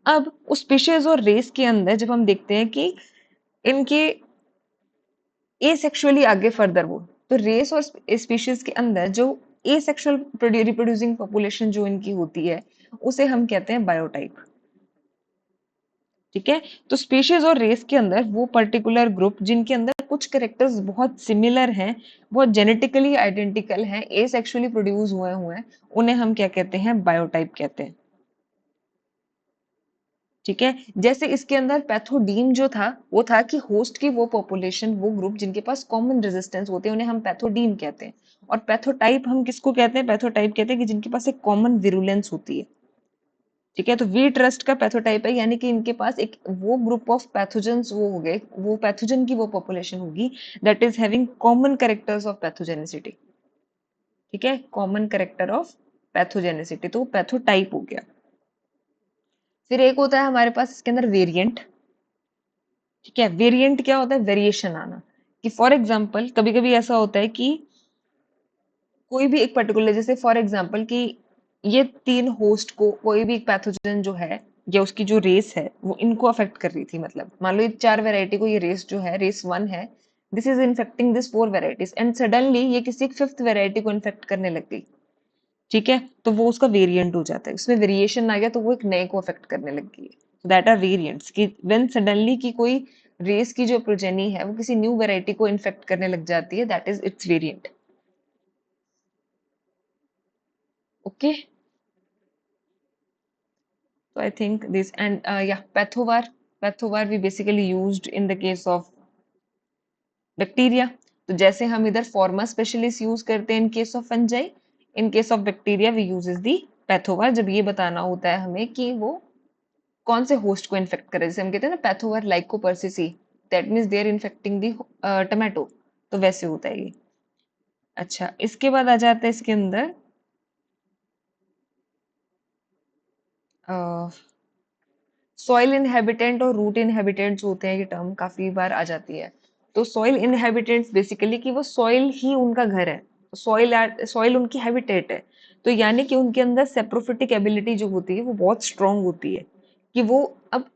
अब उस स्पीशीज और रेस के अंदर जब हम देखते हैं कि इनके एसेक्सुअली आगे फर्दर वो, तो रेस और स्पीशीज के अंदर जो एसेक्सुअल रिप्रोड्यूसिंग पॉपुलेशन जो इनकी होती है उसे हम कहते हैं बायोटाइप। ठीक है, तो स्पीशीज और रेस के अंदर वो पर्टिकुलर ग्रुप जिनके अंदर कुछ कैरेक्टर्स बहुत सिमिलर हैं, बहुत जेनेटिकली आइडेंटिकल हैं, एसेक्सुअली प्रोड्यूस हुए हुए हैं, उन्हें हम क्या कहते हैं, बायोटाइप कहते हैं। ठीक है, जैसे इसके अंदर पैथोडीम जो था वो था कि होस्ट की वो पॉपुलेशन, वो ग्रुप जिनके पास कॉमन रेजिस्टेंस होते हैं उन्हें हम पैथोडीम कहते हैं। और पैथोटाइप हम किसको कहते हैं, पैथोटाइप कहते हैं कि जिनके पास एक कॉमन विरुलेंस होती है। ठीक है, तो वी ट्रस्ट का पैथोटाइप है, यानी कि इनके पास एक वो ग्रुप ऑफ पैथोजेंस वो हो गए, वो पैथोजन की वो पॉपुलेशन होगी that is having common characters of pathogenicity. ठीक है, कॉमन कैरेक्टर ऑफ पैथोजेनिसिटी, तो पैथोटाइप हो गया। फिर एक होता है हमारे पास इसके अंदर वेरिएंट। ठीक है, वेरिएंट क्या होता है, वेरिएशन आना। कि फॉर एग्जांपल कभी कभी ऐसा होता है कि कोई भी एक पर्टिकुलर, जैसे फॉर एग्जांपल कि ये तीन होस्ट को कोई भी एक पैथोजन जो है या उसकी जो रेस है वो इनको अफेक्ट कर रही थी, मतलब मान लो ये चार वेराइटी को, ये रेस जो है रेस 1 है, this is infecting this 4 varieties and suddenly ये किसी फिफ्थ वेराइटी को इन्फेक्ट करने लग गई। ठीक है, तो वो उसका वेरिएंट हो जाता है, उसमें वेरिएशन आ गया तो वो एक नए को अफेक्ट करने लग गई है। दैट आर वेरिएंट्स कि व्हेन सडनली की कोई रेस की जो प्रोजेनी है वो किसी न्यू वेराइटी को इन्फेक्ट करने लग जाती है, that is it's variant. Okay, so I think this and yeah, pathovar we basically used in the case of bacteria. तो जैसे हम इधर फॉर्मा स्पेशलिस्ट यूज करते हैं in case of fungi, in case of bacteria we uses the pathovar जब ये बताना होता है हमें कि वो कौन से होस्ट को इन्फेक्ट करे, जैसे हम कहते हैं ना pathovar lycopersici, that means they are infecting the tomato, तो वैसे होता है ये। अच्छा, इसके बाद आ जाता है इसके अंदर सॉइल इनहेबिटेंट और रूट इनहेबिटेंट जो होते हैं, ये टर्म काफी बार आ जाती है। तो सॉइल इनहेबिटेंट्स बेसिकली कि वो सॉइल ही उनका घर है, सॉइल सॉइल उनकी हैबिटेट है। तो यानी कि उनके अंदर सेप्रोफिटिक एबिलिटी जो होती है वो बहुत स्ट्रांग होती है, कि वो अब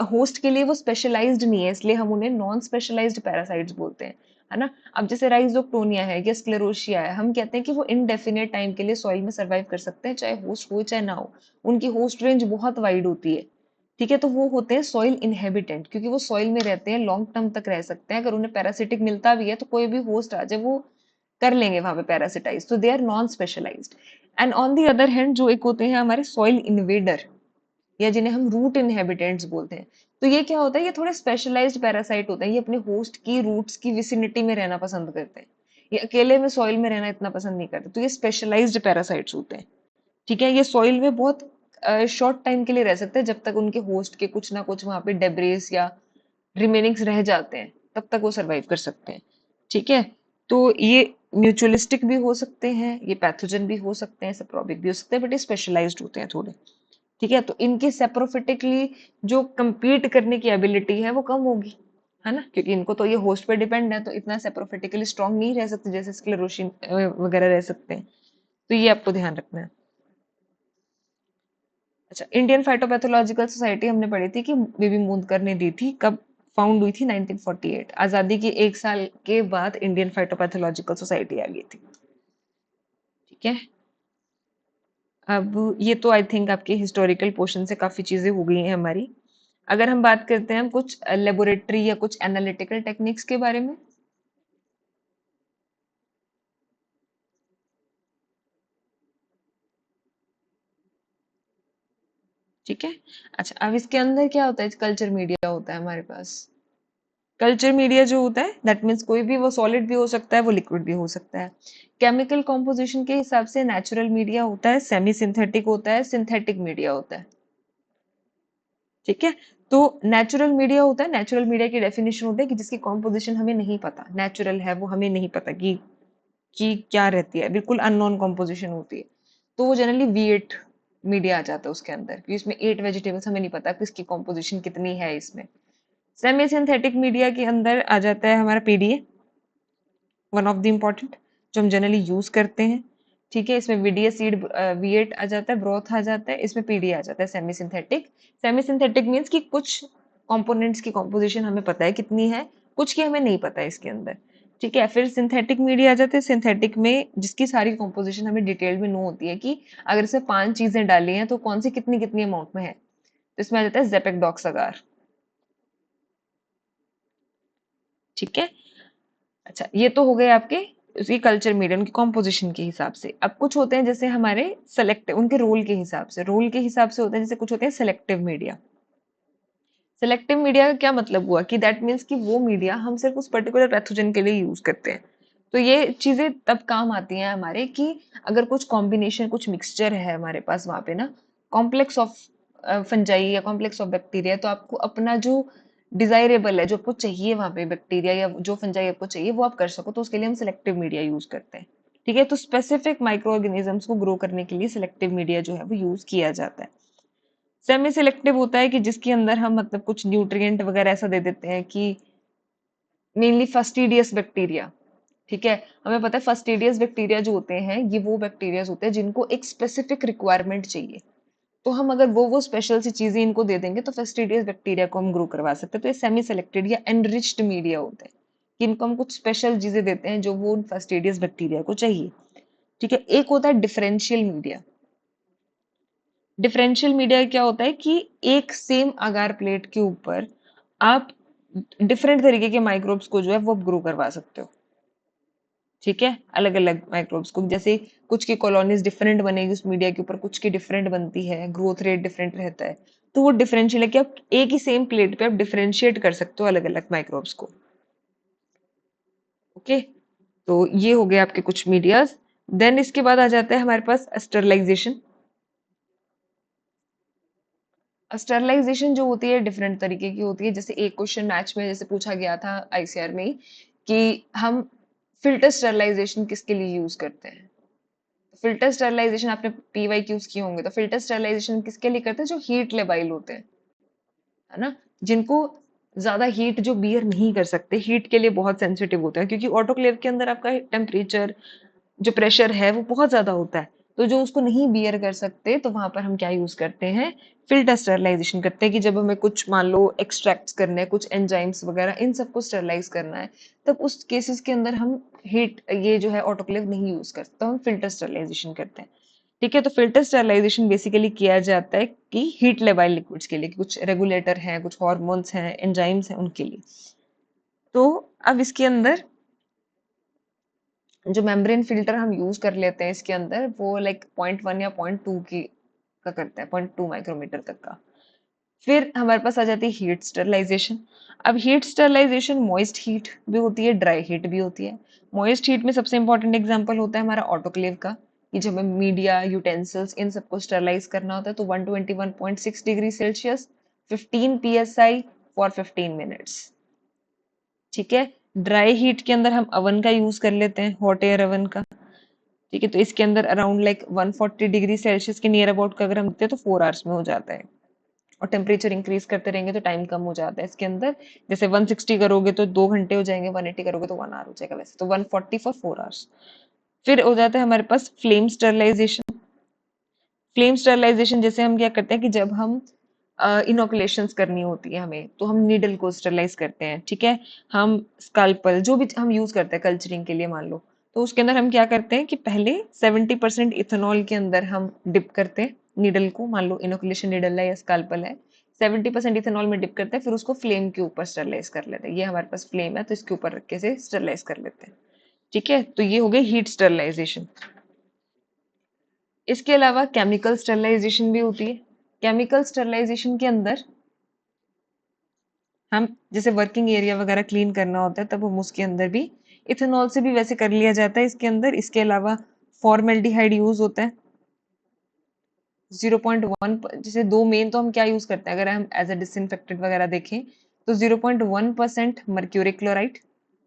होस्ट के लिए वो स्पेशलाइज्ड नहीं है, इसलिए हम उन्हें नॉन स्पेशलाइज्ड पैरासाइट्स बोलते हैं, है ना। अब जैसे राइजोक्टोनिया है या स्क्लेरोशिया है, हम कहते हैं कि वो इनडेफिनेट टाइम के लिए सॉइल में सर्वाइव कर सकते हैं, चाहे होस्ट हो चाहे ना हो। उनकी होस्ट रेंज बहुत वाइड होती है। ठीक है, तो वो होते हैं सॉइल इनहेबिटेंट, क्योंकि वो सॉइल में रहते हैं, लॉन्ग टर्म तक रह सकते हैं। अगर उन्हें पैरासिटिक मिलता भी है तो कोई भी होस्ट आ जाए वो कर लेंगे वहां पे पैरासिटाइज, तो they are non specialized. And on the other hand जो एक होते हैं हमारे सॉइल इन्वेडर, या जिन्हें हम रूट इनहेबिटेंट्स बोलते हैं, तो ये क्या होता है, ये थोड़े स्पेशलाइज्ड पैरासाइट होते हैं, ये अपने होस्ट की रूट्स की विसिनिटी में रहना पसंद करते हैं, ये अकेले में सॉइल में रहना इतना पसंद नहीं करते, तो ये स्पेशलाइज्ड पैरासाइट्स होते हैं। ठीक है, ये सॉइल में बहुत शॉर्ट टाइम के लिए रह सकते हैं, जब तक उनके होस्ट के कुछ ना कुछ वहां पे डेब्रिस या रिमेनिंग्स रह जाते हैं, तब तक वो सरवाइव कर सकते हैं। ठीक है, तो ये म्यूचुअलिस्टिक भी हो सकते हैं, ये पैथोजन भी हो सकते हैं, सेप्रोबिक भी हो सकते हैं, बट ये स्पेशलाइज्ड होते हैं थोड़े। ठीक है, तो इनकी सेप्रोफिटिकली जो compete करने की एबिलिटी है वो कम होगी, है ना, क्योंकि इनको तो ये होस्ट पे डिपेंड है, तो इतना सेप्रोफिटिकली स्ट्रांग नहीं रह सकते जैसे स्क्लेरोशिन वगैरह रह सकते हैं। तो ये आपको ध्यान रखना है। अच्छा, इंडियन फाइटोपैथोलॉजिकल सोसाइटी हमने पढ़ी थी कि बीबी मुंदकर ने दी थी, कब फाउंड हुई थी, 1948, आजादी के एक साल के बाद इंडियन फाइटोपैथोलॉजिकल सोसाइटी आ गई थी। ठीक है, अब ये तो आई थिंक आपके हिस्टोरिकल पोर्शन से काफी चीजें हो गई हैं हमारी। अगर हम बात करते हैं कुछ लेबोरेटरी या कुछ एनालिटिकल टेक्निक्स के बारे में। ठीक है, अच्छा, अब इसके अंदर क्या होता है, कल्चर मीडिया होता है हमारे पास। कल्चर मीडिया जो होता है दैट मीन्स कोई भी, वो सॉलिड भी हो सकता है, वो लिक्विड भी हो सकता है। केमिकल कॉम्पोजिशन के हिसाब से नेचुरल मीडिया होता है, सेमी सिंथेटिक होता है, सिंथेटिक मीडिया होता है। ठीक है, तो नेचुरल मीडिया होता है, नेचुरल मीडिया की डेफिनेशन होती है कि जिसकी कॉम्पोजिशन हमें नहीं पता, नेचुरल है वो हमें नहीं पता कि क्या रहती है, बिल्कुल अननोन कॉम्पोजिशन होती है, तो वो जनरली वी8 मीडिया आ जाता है उसके अंदर, क्योंकि इसमें 8 वेजिटेबल्स हमें नहीं पता किसकी कॉम्पोजिशन कितनी है इसमें। सेमी सिंथेटिक मीडिया के अंदर आ जाता है हमारा PDA, one of the important, जो हम जनरली यूज करते हैं। ठीक है, इसमें वीडीए सीड वी8 आ जाता है, ब्रोथ आ जाता है, इसमें पीडीए आ जाता है semi synthetic. Semi synthetic means कि कुछ कंपोनेंट्स की कॉम्पोजिशन हमें पता है कितनी है, कुछ की हमें नहीं पता है इसके अंदर। ठीक है, फिर सिंथेटिक मीडिया आ जाते हैं, सिंथेटिक में जिसकी सारी कॉम्पोजिशन हमें डिटेल में नो होती है, कि अगर इसमें 5 चीजें डाली हैं तो कौन सी कितनी कितनी अमाउंट में है, तो इसमें आ जाता है जेपेकडॉक्स अगार। ठीक है, अच्छा, ये तो हो गए आपके उसकी कल्चर मीडिया उनकी कॉम्पोजिशन के हिसाब से। अब कुछ होते हैं जैसे हमारे सेलेक्टिव, उनके रोल के हिसाब से, रोल के हिसाब से होते हैं, जैसे कुछ होते हैं सेलेक्टिव मीडिया। सेलेक्टिव मीडिया का क्या मतलब हुआ, कि दैट मीन्स कि वो मीडिया हम सिर्फ उस पर्टिकुलर पैथोजन के लिए यूज करते हैं। तो ये चीजें तब काम आती हैं हमारे, कि अगर कुछ कॉम्बिनेशन, कुछ मिक्सचर है हमारे पास वहां पे ना, कॉम्प्लेक्स ऑफ फंजाई या कॉम्प्लेक्स ऑफ बैक्टीरिया, तो आपको अपना जो डिजायरेबल है, जो आपको चाहिए वहां पे बैक्टीरिया या जो फंजाई आपको चाहिए वो आप कर सको, तो उसके लिए हम सिलेक्टिव मीडिया यूज करते हैं। ठीक है, तो स्पेसिफिक माइक्रो ऑर्गेनिजम्स को ग्रो करने के लिए सिलेक्टिव मीडिया जो है वो यूज किया जाता है। सेमी सिलेक्टिव होता है कि जिसके अंदर हम मतलब कुछ न्यूट्रिएंट वगैरह ऐसा दे देते हैं, कि मेनली फस्टिडियस बैक्टीरिया। ठीक है, हमें पता है फस्टिडियस बैक्टीरिया जो होते हैं ये वो बैक्टीरिया होते हैं जिनको एक स्पेसिफिक रिक्वायरमेंट चाहिए, तो हम अगर वो स्पेशल सी चीजें इनको दे देंगे तो फेस्टिडियस बैक्टीरिया को हम ग्रो करवा सकते हैं। तो ये सेमी सेलेक्टेड या एनरिच्ड मीडिया होते हैं, कि इनको हम कुछ स्पेशल चीजें देते हैं जो वो उन फेस्टिडियस बैक्टीरिया को चाहिए। ठीक है, एक होता है डिफरेंशियल मीडिया। डिफरेंशियल मीडिया क्या होता है, कि एक सेम अगार प्लेट के ऊपर आप डिफरेंट तरीके के माइक्रोब्स को जो है वो ग्रो करवा सकते हो। ठीक है, अलग अलग माइक्रोब्स को, जैसे कुछ की कॉलोनीज डिफरेंट बनेगी उस मीडिया के ऊपर, कुछ की डिफरेंट बनती है, ग्रोथ रेट डिफरेंट रहता है, तो वो डिफरेंशियल है कि आप एक ही सेम प्लेट पे आप डिफरेंशिएट कर सकते हो अलग अलग माइक्रोब्स को। ओके, तो ये हो गए आपके कुछ मीडियाज। देन इसके बाद आ जाता है हमारे पास स्टरलाइजेशन। स्टरलाइजेशन जो होती है डिफरेंट तरीके की होती है। जैसे एक क्वेश्चन मैच में जैसे पूछा गया था आईसीआर में ही, कि हम फिल्टर स्टरलाइजेशन किसके लिए यूज करते हैं। फिल्टर स्टरलाइजेशन आपने पीवाई क्यूज किए होंगे, तो फिल्टर स्टरलाइजेशन किसके लिए करते हैं, जो हीट लेबाइल होते हैं, है ना, जिनको ज्यादा हीट जो बियर नहीं कर सकते, हीट के लिए बहुत सेंसिटिव होता है, क्योंकि ऑटोक्लेव के अंदर आपका टेम्परेचर जो प्रेशर है वो बहुत ज्यादा होता है। तो जो उसको नहीं बियर कर सकते, तो वहां पर हम क्या यूज करते हैं, फिल्टर स्टरलाइजेशन करते हैं, कि जब हमें कुछ मान लो एक्सट्रैक्ट्स करने हैं, कुछ एंजाइम्स वगैरह इन सबको स्टरलाइज करना है, तब उस केसेस के अंदर हम हीट ये जो है ऑटोक्लेव नहीं यूज करते, तो हम फिल्टर स्टरलाइजेशन करते हैं। ठीक है, तो फिल्टर स्टरलाइजेशन बेसिकली किया जाता है कि हीट लेबाइल लिक्विड्स के लिए, कि कुछ रेगुलेटर हैं, कुछ हार्मोन्स हैं, एंजाइम्स हैं, उनके लिए। तो अब इसके अंदर जो मेम्ब्रेन फिल्टर हम यूज कर लेते हैं इसके अंदर, वो लाइक 0.1 या 0.2 की का करता है, 0.2 माइक्रोमीटर तक का। फिर हमारे पास आ जाती है हीट स्टरलाइजेशन। अब हीट स्टरलाइजेशन मॉइस्ट हीट भी होती है, ड्राई हीट भी होती है। मॉइस्ट हीट में सबसे इंपॉर्टेंट एग्जांपल होता है हमारा ऑटोक्लेव का, कि जब हमें मीडिया, यूटेंसिल्स, इन सबको स्टरलाइज करना होता है, तो 121.6 degree Celsius, 15 psi for 15 minutes. ठीक है। ड्राई हीट के अंदर हम अवन का यूज कर लेते हैं, हॉट एयर अवन का। ठीक है, तो इसके अंदर अराउंड लाइक 140 डिग्री सेल्सियस के नियर अबाउट का अगर हम देखते हैं, तो 4 आवर्स में हो जाता है। और टेम्परेचर इंक्रीज करते रहेंगे तो टाइम कम हो जाता है इसके अंदर। जैसे 160 करोगे तो 2 घंटे हो जाएंगे, 180 करोगे तो 1 आवर हो जाएगा, वैसे तो 140 फॉर 4 आवर्स। फिर हो जाता है हमारे पास फ्लेम स्टरलाइजेशन। फ्लेम स्टरलाइजेशन जैसे हम क्या करते हैं, कि जब हम इनोकुलेशंस करनी होती है हमें, तो हम नीडल को स्टरलाइज करते हैं। ठीक है, हम स्कैल्पल जो भी हम यूज करते हैं कल्चरिंग के लिए मान लो, तो उसके अंदर हम क्या करते हैं कि पहले 70% इथेनॉल के अंदर हम डिप करते हैं नीडल को, मान लो इनोकुलेशन नीडल है या स्कैल्पल है, 70% इथेनॉल में डिप करते हैं, फिर उसको फ्लेम के ऊपर स्टरलाइज कर लेते हैं। ये हमारे पास फ्लेम है, तो इसके ऊपर रख के से स्टरलाइज कर लेते हैं। ठीक है, तो ये हो गई हीट स्टरलाइजेशन। इसके अलावा केमिकल स्टरलाइजेशन भी होती है। केमिकल स्टरलाइजेशन के अंदर हम जैसे वर्किंग एरिया वगैरह क्लीन करना होता है, तब हम उसके अंदर भी इथेनॉल से भी वैसे कर लिया जाता है इसके अंदर। इसके अलावा फॉर्मेल्डिहाइड यूज होता है 0.1, जैसे दो मेन तो हम क्या यूज करते हैं, अगर हम एज अ डिसइंफेक्टेंट वगैरह देखें, तो 0.1% मर्क्यूरी क्लोराइड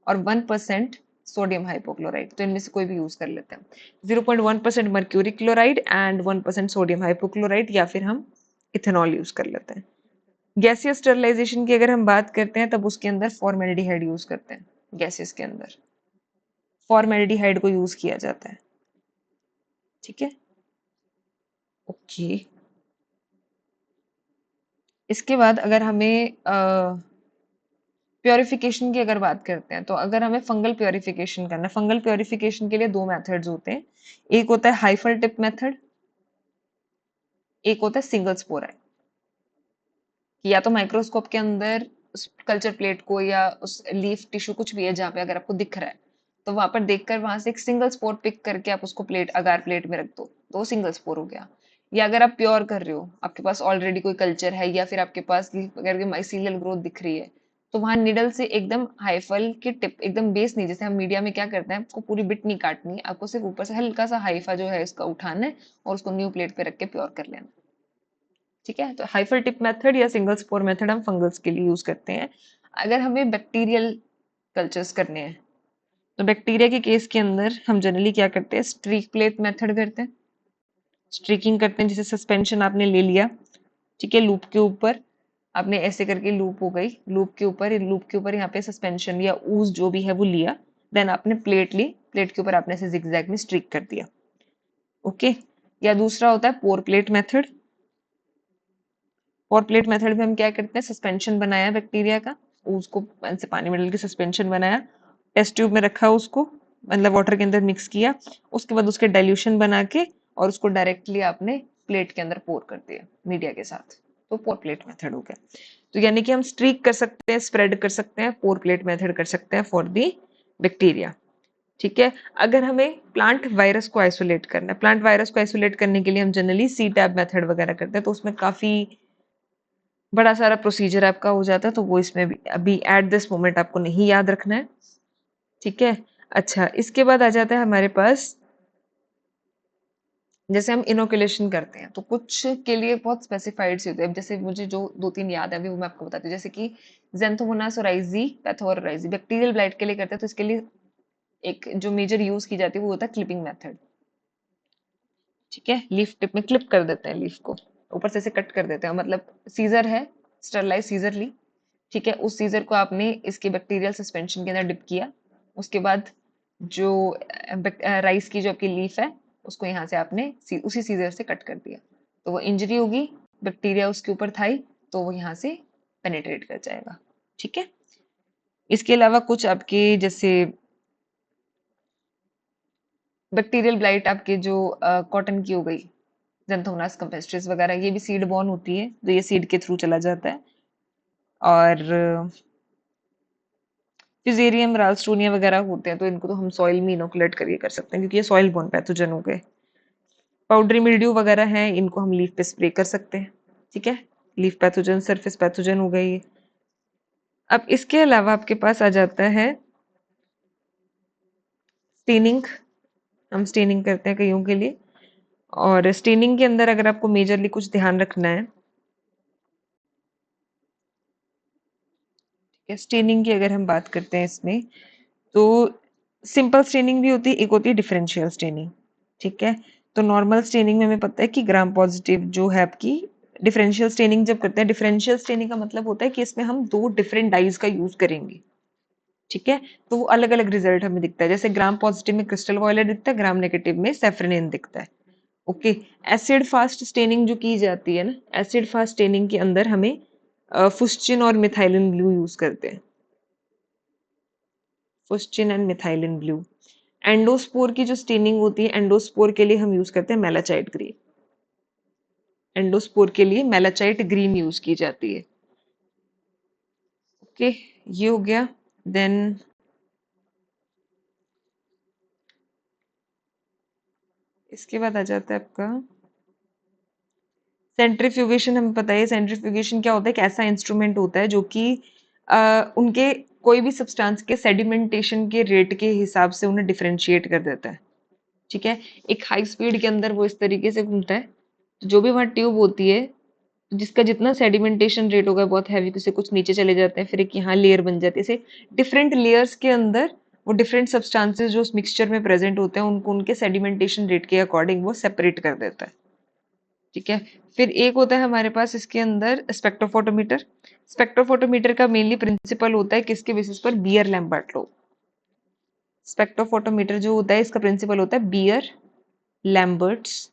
और 1% सोडियम हाइपोक्लोराइड, तो इनमें से कोई भी यूज कर लेते हैं। 0.1% mercury chloride and 1% sodium hypochloride, या फिर हम इथेनॉल यूज कर लेते हैं। गैसियस स्टरलाइजेशन की अगर हम बात करते हैं, तब उसके अंदर फॉर्मेल्डिहाइड यूज करते हैं। गैसेस के अंदर फॉर्मेल्डिहाइड को यूज किया जाता है। ठीक है, ओके। इसके बाद अगर हमें प्योरिफिकेशन की अगर बात करते हैं, तो अगर हमें फंगल प्योरिफिकेशन करना है, फंगल प्योरिफिकेशन के लिए दो मेथड्स होते हैं। एक होता है हाइफल टिप मेथड, एक होता है सिंगल स्पोर। या तो माइक्रोस्कोप के अंदर उस कल्चर प्लेट को या उस लीफ टिश्यू कुछ भी है जहाँ पे अगर आपको दिख रहा है, तो वहां पर देखकर वहां से एक सिंगल स्पोर पिक करके आप उसको प्लेट अगार प्लेट में रख दो, तो वो सिंगल स्पोर हो गया। या अगर आप प्योर कर रहे हो, आपके पास ऑलरेडी कोई कल्चर है, या फिर आपके पास लीफ वगैरह की माइसीलियल ग्रोथ दिख रही है, तो वहां निडल से एकदम हाइफल की टिप, एकदम बेस नहीं, जैसे हम मीडिया में क्या करते हैं, आपको पूरी बिट नहीं काटनी है, आपको सिर्फ ऊपर से हल्का सा हाइफा जो है इसका उठाना है और उसको न्यू प्लेट पे रख के प्योर कर लेना। ठीक है, तो हाइफल टिप मेथड या सिंगल स्पोर मेथड हम फंगल्स के लिए यूज करते हैं। अगर हमें बैक्टीरियल कल्चर्स करने हैं, तो बैक्टीरिया के केस के अंदर हम जनरली क्या करते हैं, स्ट्रीक प्लेट मेथड करते हैं। स्ट्रीकिंग करते हैं, जैसे सस्पेंशन आपने ले लिया, ठीक है, लूप के ऊपर आपने ऐसे करके लूप हो गई, लूप के ऊपर यहाँ पे सस्पेंशन या ऊज जो भी है वो लिया, देन आपने प्लेट ली, प्लेट के ऊपर आपने ऐसे जिगजैग में स्ट्रीक कर दिया। ओके। या दूसरा होता है पोर प्लेट मेथड। और प्लेट मेथड में हम क्या करते हैं, सस्पेंशन बनाया बैक्टीरिया का, उसको से पानी में डाल के सस्पेंशन बनाया, टेस्ट ट्यूब में रखा उसको, मतलब वाटर के अंदर मिक्स किया, उसके बाद उसके डाइल्यूशन बना के और उसको डायरेक्टली आपने प्लेट के अंदर पोर कर दिया मीडिया के साथ, तो पोर प्लेट मेथड हो गया। तो यानी कि हम स्ट्रीक कर सकते हैं, स्प्रेड कर सकते हैं, पोर प्लेट मेथड कर सकते हैं फॉर दी बैक्टीरिया। ठीक है। अगर हमें प्लांट वायरस को आइसोलेट करना है, प्लांट वायरस को आइसोलेट करने के लिए हम जनरली सी टैब मेथड वगैरह करते हैं, तो उसमें काफी बड़ा सारा प्रोसीजर आपका हो जाता है, तो वो इसमें भी अभी एट दिस मोमेंट आपको नहीं याद रखना है। ठीक है। अच्छा, इसके बाद आ जाता है हमारे पास जैसे हम इनोकुलेशन करते हैं तो कुछ के लिए बहुत स्पेसिफाइड से होते हैं। जैसे मुझे जो 2-3 याद है अभी वो मैं आपको बताती हूँ। जैसे कि ज़ैंथोमोनास ओराइज़ी, पैथोराइज़ी बैक्टीरियल ब्लाइट के लिए करते हैं तो इसके लिए एक जो मेजर यूज़ की जाती है वो होता है क्लिपिंग मेथड। ठीक है, लीफ टिप में क्लिप कर देते हैं लीफ को, ऊपर से ऐसे कट कर देते हैं, मतलब सीजर है, स्टरलाइज सीजर ली। ठीक है, उस सीजर को आपने इसके बैक्टीरियल सस्पेंशन के अंदर डिप किया। उसके बाद जो राइस की जो आपकी लीफ है उसको यहाँ से आपने उसी सीजर से कट कर दिया, तो वो इंजरी होगी, बैक्टीरिया उसके ऊपर था ही, तो वो यहाँ से पेनिट्रेट कर जाएगा। ठीक है, इसके अलावा कुछ आपके जैसे बैक्टीरियल ब्लाइट आपके जो कॉटन की हो गई, ज़ैंथोमोनास कैम्पेस्ट्रिस वगैरह, ये भी सीड बॉर्न होती है, तो ये सीड के थ्रू चला जाता है। और फिजेरियम, राल्स्टोनिया वगैरह होते हैं तो इनको तो हम सॉइल में इनोकुलेट करके कर सकते हैं क्योंकि ये सॉइल बॉर्न पैथोजन हो गए। पाउडरी मिल्ड्यू वगैरह हैं, इनको हम लीफ पे स्प्रे कर सकते हैं। ठीक है, लीफ पैथोजन, सरफेस पैथोजन हो गए ये। अब इसके अलावा आपके पास आ जाता है स्टेनिंग। हम स्टेनिंग करते हैं कईयों के लिए, और स्टेनिंग के अंदर अगर आपको मेजरली कुछ ध्यान रखना है, स्टेनिंग की अगर हम बात करते हैं इसमें, तो सिंपल स्टेनिंग भी होती है, एक होती है डिफरेंशियल स्टेनिंग। ठीक है, तो नॉर्मल स्टेनिंग में हमें पता है कि ग्राम पॉजिटिव जो है आपकी, डिफरेंशियल स्टेनिंग जब करते हैं, डिफरेंशियल स्टेनिंग का मतलब होता है कि इसमें हम दो डिफरेंट डाइज का यूज करेंगे। ठीक है, तो वो अलग अलग रिजल्ट हमें दिखता है। जैसे ग्राम पॉजिटिव में क्रिस्टल वॉयलेट दिखता है, ग्राम नेगेटिव में सेफ्रेनिन दिखता है। ओके, एसिड फास्ट स्टेनिंग जो की जाती है ना, एसिड फास्ट स्टेनिंग के अंदर हमें फुस्चिन और मिथाइलिन ब्लू यूज करते हैं, फुस्चिन एंड मिथाइलिन ब्लू। एंडोस्पोर की जो स्टेनिंग होती है, एंडोस्पोर के लिए हम यूज करते हैं मेलाचाइट ग्रीन। एंडोस्पोर के लिए मेलाचाइट ग्रीन यूज की जाती है। ओके, ये हो गया। देन इसके बाद आ जाता है आपका सेंट्रीफ्यूगेशन। हमें पता है सेंट्रीफ्यूगेशन क्या होता है, एक ऐसा इंस्ट्रूमेंट होता है जो कि उनके कोई भी सब्सटेंस के सेडिमेंटेशन के रेट के हिसाब से उन्हें डिफरेंशिएट कर देता है। ठीक है, एक हाई स्पीड के अंदर वो इस तरीके से घूमता है, तो जो भी वहाँ ट्यूब होती है जिसका जितना सेडिमेंटेशन रेट होगा बहुत हैवी, से कुछ नीचे चले जाते हैं, फिर एक यहाँ लेयर बन जाती है। ऐसे डिफरेंट लेयर्स के अंदर वो डिफरेंट सब्सटेंसेस जो उस मिक्सचर में प्रेजेंट होते हैं उनको उनके सेडिमेंटेशन रेट के अकॉर्डिंग वो सेपरेट कर देता है। ठीक है, फिर एक होता है हमारे पास इसके अंदर स्पेक्ट्रोफोटोमीटर। स्पेक्ट्रोफोटोमीटर का मेनली प्रिंसिपल होता है किसके बेसिस पर, बियर लैम्बर्ट लो। स्पेक्ट्रोफोटोमीटर जो होता है इसका प्रिंसिपल होता है बियर लैम्बर्ट्स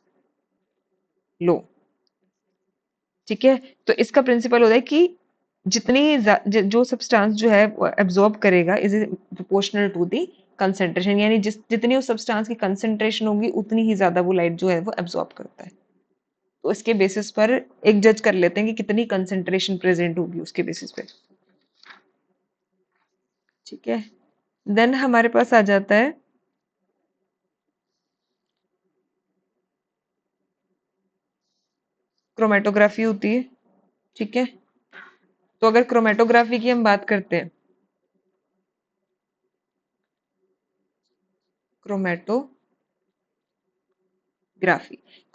लो। ठीक है, तो इसका प्रिंसिपल होता है कि जितनी जो सब्सटेंस जो है वो एब्जॉर्ब करेगा is proportional to the concentration, यानी जितनी उस सब्सटेंस की कंसेंट्रेशन होगी उतनी ही ज्यादा वो लाइट जो है वो एब्जॉर्ब करता है। तो इसके बेसिस पर एक जज कर लेते हैं कि कितनी कंसेंट्रेशन प्रेजेंट होगी उसके बेसिस पे। ठीक है, देन हमारे पास आ जाता है क्रोमेटोग्राफी होती है। ठीक है, तो अगर क्रोमेटोग्राफी की हम बात करते हैं, क्रोमेटोग्राफी,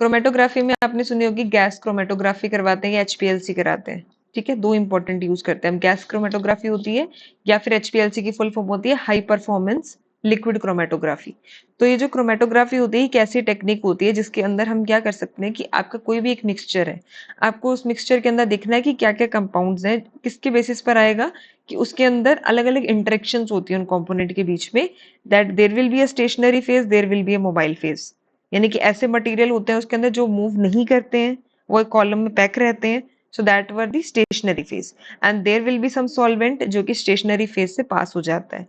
क्रोमेटोग्राफी में आपने सुनी होगी गैस क्रोमेटोग्राफी करवाते हैं या एचपीएलसी कराते हैं। ठीक है, दो इंपॉर्टेंट यूज करते हैं हम, गैस क्रोमेटोग्राफी होती है या फिर एचपीएलसी की फुल फॉर्म होती है हाई परफॉर्मेंस लिक्विड क्रोमेटोग्राफी। तो ये जो क्रोमेटोग्राफी होती है एक ऐसी टेक्निक होती है जिसके अंदर हम क्या कर सकते हैं कि आपका कोई भी एक मिक्सचर है, आपको उस मिक्सचर के अंदर देखना है कि क्या क्या कंपाउंड्स हैं, किसके बेसिस पर आएगा कि उसके अंदर अलग अलग इंटरेक्शंस होती हैं उन कंपोनेंट के बीच में, that there will be a stationary phase, there will be a mobile phase. यानी कि ऐसे मटेरियल होते हैं उसके अंदर जो मूव नहीं करते हैं, वो एक कॉलम में पैक रहते हैं, so that were the stationary phase. And there will be some solvent जो कि स्टेशनरी फेज से पास हो जाता है।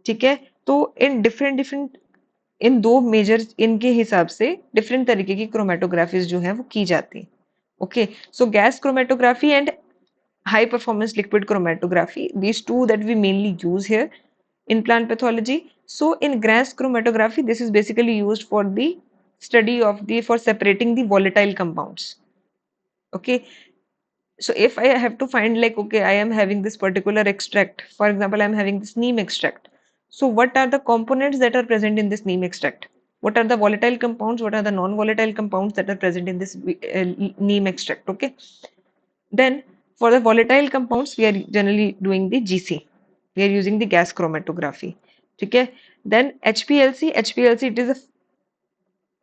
ठीक है, तो इन डिफरेंट डिफरेंट, इन दो मेजर इनके हिसाब से डिफरेंट तरीके की क्रोमेटोग्राफीज जो है वो की जाती है। Okay, so gas chromatography and high performance liquid chromatography, these two that we mainly use here in plant pathology. So in gas chromatography this is basically used for the study of the, for separating the volatile compounds. Okay, so if I have to find like, okay, I am having this particular extract, for example I am having this neem extract, so what are the components that are present in this neem extract? What are the volatile compounds? What are the non-volatile compounds that are present in this neem extract? Okay. Then for the volatile compounds, we are generally doing the GC. We are using the gas chromatography. Okay. Then HPLC, it is a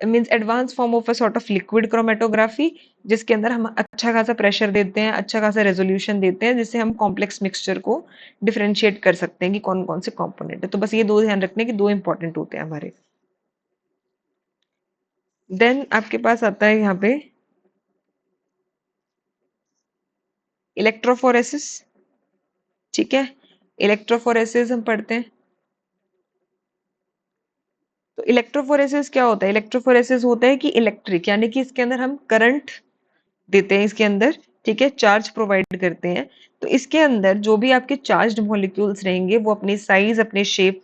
means advance form of a sort of liquid chromatography, जिसके अंदर हम अच्छा खासा pressure देते हैं, अच्छा खासा resolution देते हैं, जिससे हम कॉम्प्लेक्स मिक्सचर को डिफरेंशिएट कर सकते हैं कि कौन कौन से कंपोनेंट है। तो बस ये दो ध्यान रखने कि दो इंपॉर्टेंट होते हैं हमारे। देन आपके पास आता है यहाँ पे इलेक्ट्रोफोरेसिस। ठीक है, इलेक्ट्रोफोरेसिस हम पढ़ते हैं। तो इलेक्ट्रोफोरेसिस क्या होता है? इलेक्ट्रोफोरेसिस होता है कि इलेक्ट्रिक, यानी कि इसके अंदर हम करंट देते हैं इसके अंदर, ठीक है, चार्ज प्रोवाइड करते हैं। तो इसके अंदर जो भी आपके चार्ज्ड मॉलिक्यूल्स रहेंगे वो अपनी साइज, अपने शेप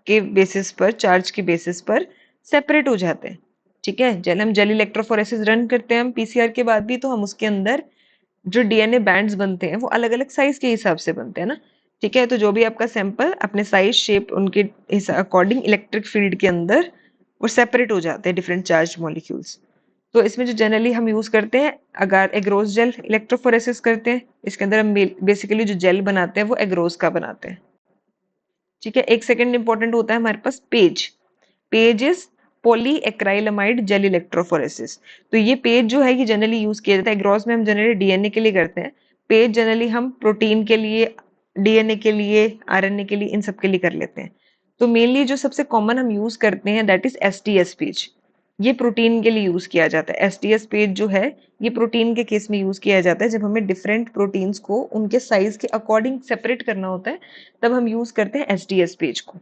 के बेसिस पर, चार्ज के बेसिस पर सेपरेट हो जाते हैं। ठीक है, जब हम जेल इलेक्ट्रोफोरेसिस रन करते हैं हम पीसीआर के बाद भी, तो हम उसके अंदर जो डीएनए बैंड्स बनते हैं वो अलग अलग साइज के हिसाब से बनते हैं ना। ठीक है, तो जो भी आपका सैंपल अपने साइज, शेप, उनके अकॉर्डिंग इलेक्ट्रिक फील्ड के अंदर वो सेपरेट हो जाते हैं, डिफरेंट चार्ज मॉलिक्यूल्स। तो इसमें जो जनरली हम यूज करते हैं, अगर एग्रोस जेल इलेक्ट्रोफोरेसिस करते हैं, इसके अंदर हम बेसिकली जो जेल बनाते हैं वो एग्रोस का बनाते हैं। ठीक है, एक सेकंड इंपॉर्टेंट होता है हमारे पास PAGE. PAGE is polyacrylamide gel electrophoresis. तो ये पेज जो है ये जनरली यूज किया जाता है, एग्रोस में हम जनरली डीएनए के लिए करते हैं, पेज जनरली हम प्रोटीन के लिए, डीएनए के लिए, आरएनए के लिए, इन सब के लिए कर लेते हैं। तो मेनली जो सबसे कॉमन हम यूज करते हैं दैट इज एसटीएस पेज। ये प्रोटीन के लिए यूज किया जाता है। एसटीएस पेज जो है ये प्रोटीन के केस में यूज किया जाता है, जब हमें डिफरेंट प्रोटीन्स को उनके साइज के अकॉर्डिंग सेपरेट करना होता है, तब हम यूज करते हैं एसटीएस पेज को।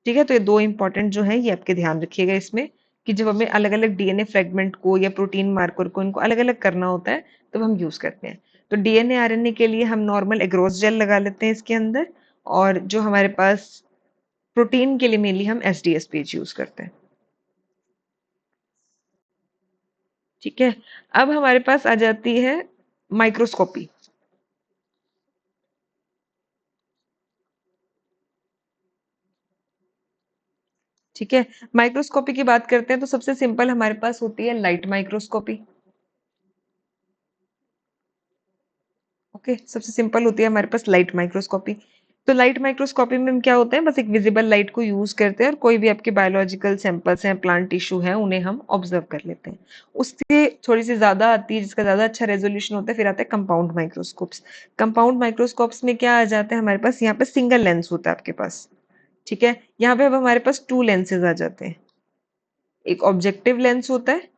ठीक है, तो ये दो इंपॉर्टेंट जो है ये आपके ध्यान रखिएगा इसमें, कि जब हमें अलग अलग डीएनए फ्रेगमेंट को या प्रोटीन मार्कर को इनको अलग अलग करना होता है तब हम यूज करते हैं। तो डीएनए आरएनए के लिए हम नॉर्मल एग्रोस जेल लगा लेते हैं इसके अंदर, और जो हमारे पास प्रोटीन के लिए मेनली हम एसडीएस पेज यूज करते हैं। ठीक है, अब हमारे पास आ जाती है माइक्रोस्कोपी। ठीक है, माइक्रोस्कोपी की बात करते हैं तो सबसे सिंपल हमारे पास होती है लाइट माइक्रोस्कोपी। ओके, सबसे सिंपल होती है हमारे पास लाइट माइक्रोस्कोपी। तो लाइट माइक्रोस्कोपी में क्या होता है, बस एक विजिबल लाइट को यूज करते हैं और कोई भी आपके बायोलॉजिकल सैंपल्स हैं, प्लांट टिश्यू हैं, उन्हें हम ऑब्जर्व कर लेते हैं। उससे थोड़ी सी ज्यादा आती है, जिसका ज्यादा अच्छा रेजोल्यूशन होता है, फिर आता है कंपाउंड माइक्रोस्कोप्स। कंपाउंड माइक्रोस्कोप्स में क्या आ जाता है हमारे पास, यहाँ पे सिंगल लेंस होता है आपके पास। ठीक है, यहाँ पे अब हमारे पास टू लेंसेज आ जाते हैं। एक ऑब्जेक्टिव लेंस होता है,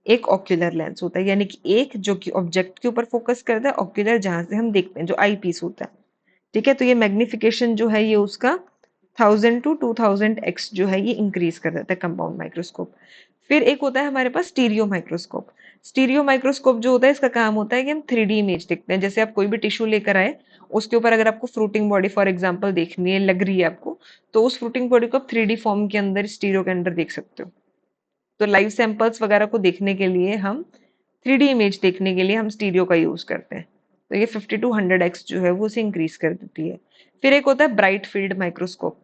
एक ऑक्यूलर लेंस होता है, यानी कि एक जो कि ऑब्जेक्ट के ऊपर फोकस करता है, ऑक्यूलर जहां से हम देखते हैं, जो आई पीस होता है। ठीक है, तो ये मैग्निफिकेशन जो है ये उसका 1000 to 2000x जो है ये इंक्रीज कर देता है कंपाउंड माइक्रोस्कोप। फिर एक होता है हमारे पास स्टीरियो माइक्रोस्कोप। स्टीरियो माइक्रोस्कोप जो होता है इसका काम होता है कि हम 3D इमेज देखते हैं। जैसे आप कोई भी टिश्यू लेकर आए, उसके ऊपर अगर आपको फ्रूटिंग बॉडी फॉर एग्जांपल देखनी है, लग रही है आपको, तो उस फ्रूटिंग बॉडी को आप 3D फॉर्म के अंदर, स्टीरियो के अंदर देख सकते हो। तो लाइव सैंपल्स वगैरह को देखने के लिए हम, 3D इमेज देखने के लिए हम स्टीरियो का यूज करते हैं। तो ये 50 to 100x जो है वो उसे इंक्रीज कर देती है। फिर एक होता है ब्राइट फील्ड माइक्रोस्कोप।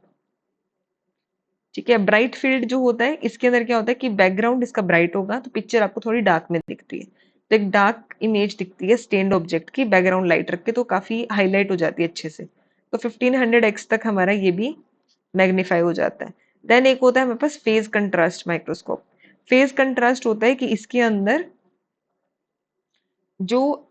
ठीक है, ब्राइट फील्ड जो होता है इसके अंदर क्या होता है कि बैकग्राउंड इसका ब्राइट होगा तो पिक्चर आपको थोड़ी डार्क में दिखती है। तो एक डार्क इमेज दिखती है स्टेन्ड ऑब्जेक्ट की, बैकग्राउंड लाइट रख के, तो काफी हाईलाइट हो जाती है अच्छे से। तो 1500x तक हमारा ये भी मैग्नीफाई हो जाता है। देन एक होता है हमारे पास phase contrast microscope. Phase contrast होता है कि इसके अंदर जो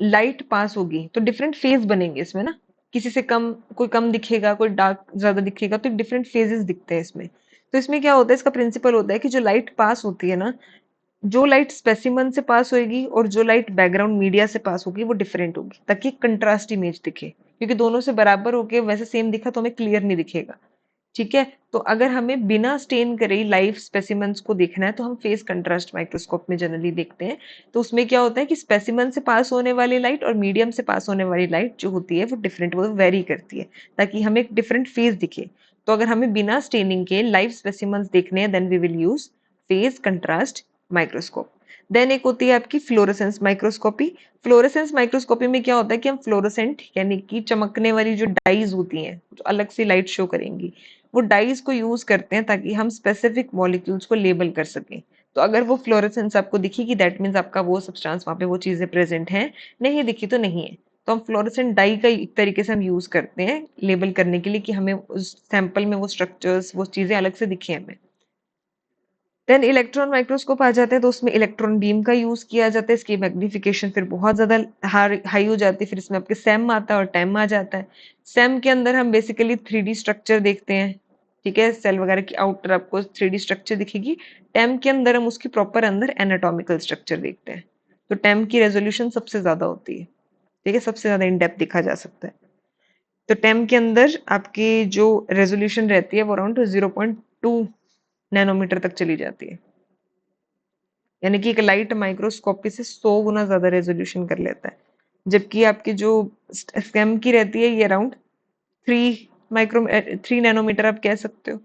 लाइट पास होगी तो डिफरेंट फेज बनेंगे इसमें ना, किसी से कम, कोई कम दिखेगा, कोई डार्क ज्यादा दिखेगा, तो डिफरेंट फेजेस दिखते हैं इसमें। तो इसमें क्या होता है, इसका प्रिंसिपल होता है कि जो लाइट पास होती है ना, जो लाइट स्पेसिमन से पास होगी और जो लाइट बैकग्राउंड मीडिया से पास होगी वो डिफरेंट होगी, ताकि कंट्रास्ट इमेज दिखे। क्योंकि दोनों से बराबर होके वैसे सेम दिखा तो हमें क्लियर नहीं दिखेगा। ठीक है, तो अगर हमें बिना स्टेन करे लाइव स्पेसिमेंस को देखना है तो हम फेस कंट्रास्ट माइक्रोस्कोप में जनरली देखते हैं। तो उसमें क्या होता है कि स्पेसिमेन से पास होने वाली लाइट और मीडियम से पास होने वाली लाइट जो होती है वो डिफरेंट, वो वेरी करती है, ताकि हमें एक डिफरेंट फेज दिखे। तो अगर हमें बिना स्टेनिंग के लाइव स्पेसिमेंस देखने हैं then we will use phase contrast microscope. Then एक होती है आपकी फ्लोरोसेंस माइक्रोस्कोपी। फ्लोरोसेंस माइक्रोस्कोपी में क्या होता है कि हम फ्लोरोसेंट, यानी कि चमकने वाली जो डाइज होती हैं जो अलग से लाइट शो करेंगी, वो डाइज को यूज करते हैं ताकि हम स्पेसिफिक मॉलिक्यूल्स को लेबल कर सकें। तो अगर वो फ्लोरेसेंस आपको दिखेगी दैट मीन्स आपका वो सब्सटेंस वहाँ पे वो चीजें प्रेजेंट हैं, नहीं दिखी तो नहीं है। तो हम फ्लोरेसेंट डाई का एक तरीके से हम यूज करते हैं लेबल करने के लिए कि हमें उस सैंपल में वो स्ट्रक्चर्स वो चीजें अलग से दिखे हमें। देन इलेक्ट्रॉन माइक्रोस्कोप आ जाते हैं, तो उसमें इलेक्ट्रॉन बीम का यूज किया जाता है। इसकी मैग्निफिकेशन फिर बहुत ज्यादा हाई हो जाती है। फिर इसमें आपके सैम आता है और टैम आ जाता है। सैम के अंदर हम बेसिकली 3D स्ट्रक्चर देखते हैं, ठीक है, सेल वगैरह की आउटर आपको 3D स्ट्रक्चर दिखेगी। टैम के अंदर हम उसकी प्रॉपर अंदर एनाटॉमिकल स्ट्रक्चर देखते हैं। तो टैम की रेजोल्यूशन सबसे ज्यादा होती है, ठीक है, सबसे ज्यादा इन डेप्थ दिखा जा सकता है। तो टैम के अंदर आपकी जो रेजोल्यूशन रहती है वो अराउंड 0.2 नैनोमीटर तक चली जाती है, यानी कि एक लाइट माइक्रोस्कोपी से 100 गुना ज्यादा रेजोल्यूशन कर लेता है। जबकि आपकी जो स्कैम की रहती है ये अराउंड 3 नैनोमीटर आप कह सकते हो,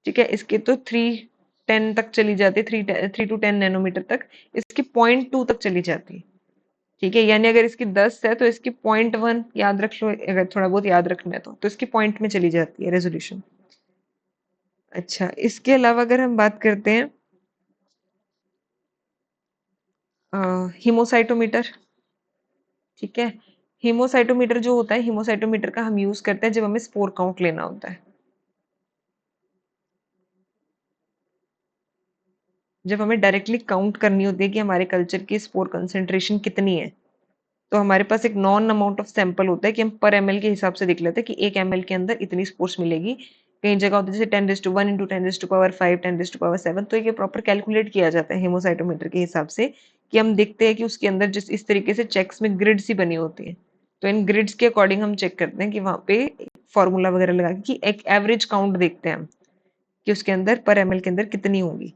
ठीक है। इसके तो 310 तक चली जाती है, 3 to 10 नैनोमीटर तक। इसकी 0.2 तक चली जाती है, ठीक है। यानी अगर इसकी 10 है तो इसकी 0.1 याद रख लो, अगर थोड़ा बहुत याद रखना है तो इसकी पॉइंट में चली जाती है रेजोल्यूशन। अच्छा, इसके अलावा अगर हम बात करते हैं हीमोसाइटोमीटर, ठीक है। हीमोसाइटोमीटर जो होता है, हीमोसाइटोमीटर का हम यूज करते हैं जब हमें स्पोर काउंट लेना होता है। जब हमें डायरेक्टली काउंट करनी होती है कि हमारे कल्चर की स्पोर कंसेंट्रेशन कितनी है, तो हमारे पास एक नॉन अमाउंट ऑफ सैंपल होता है कि हम पर एमएल के हिसाब से देख लेते हैं कि 1 ml के अंदर इतनी स्पोर्स मिलेगी। कई जगह होती है जैसे 10⁻1 इंटू 10⁻5 10⁻7, तो ये प्रॉपर कैलकुलेट किया जाता है हेमोसाइटोमीटर के हिसाब से कि हम देखते हैं कि उसके अंदर जिस इस तरीके से चेक्स में ग्रिड्स ही बनी होती है। तो इन ग्रिड्स के अकॉर्डिंग हम चेक करते हैं कि वहां पे फॉर्मूला वगैरह लगा के कि एक एवरेज काउंट देखते हैं हम कि उसके अंदर पर एमएल के अंदर कितनी होगी,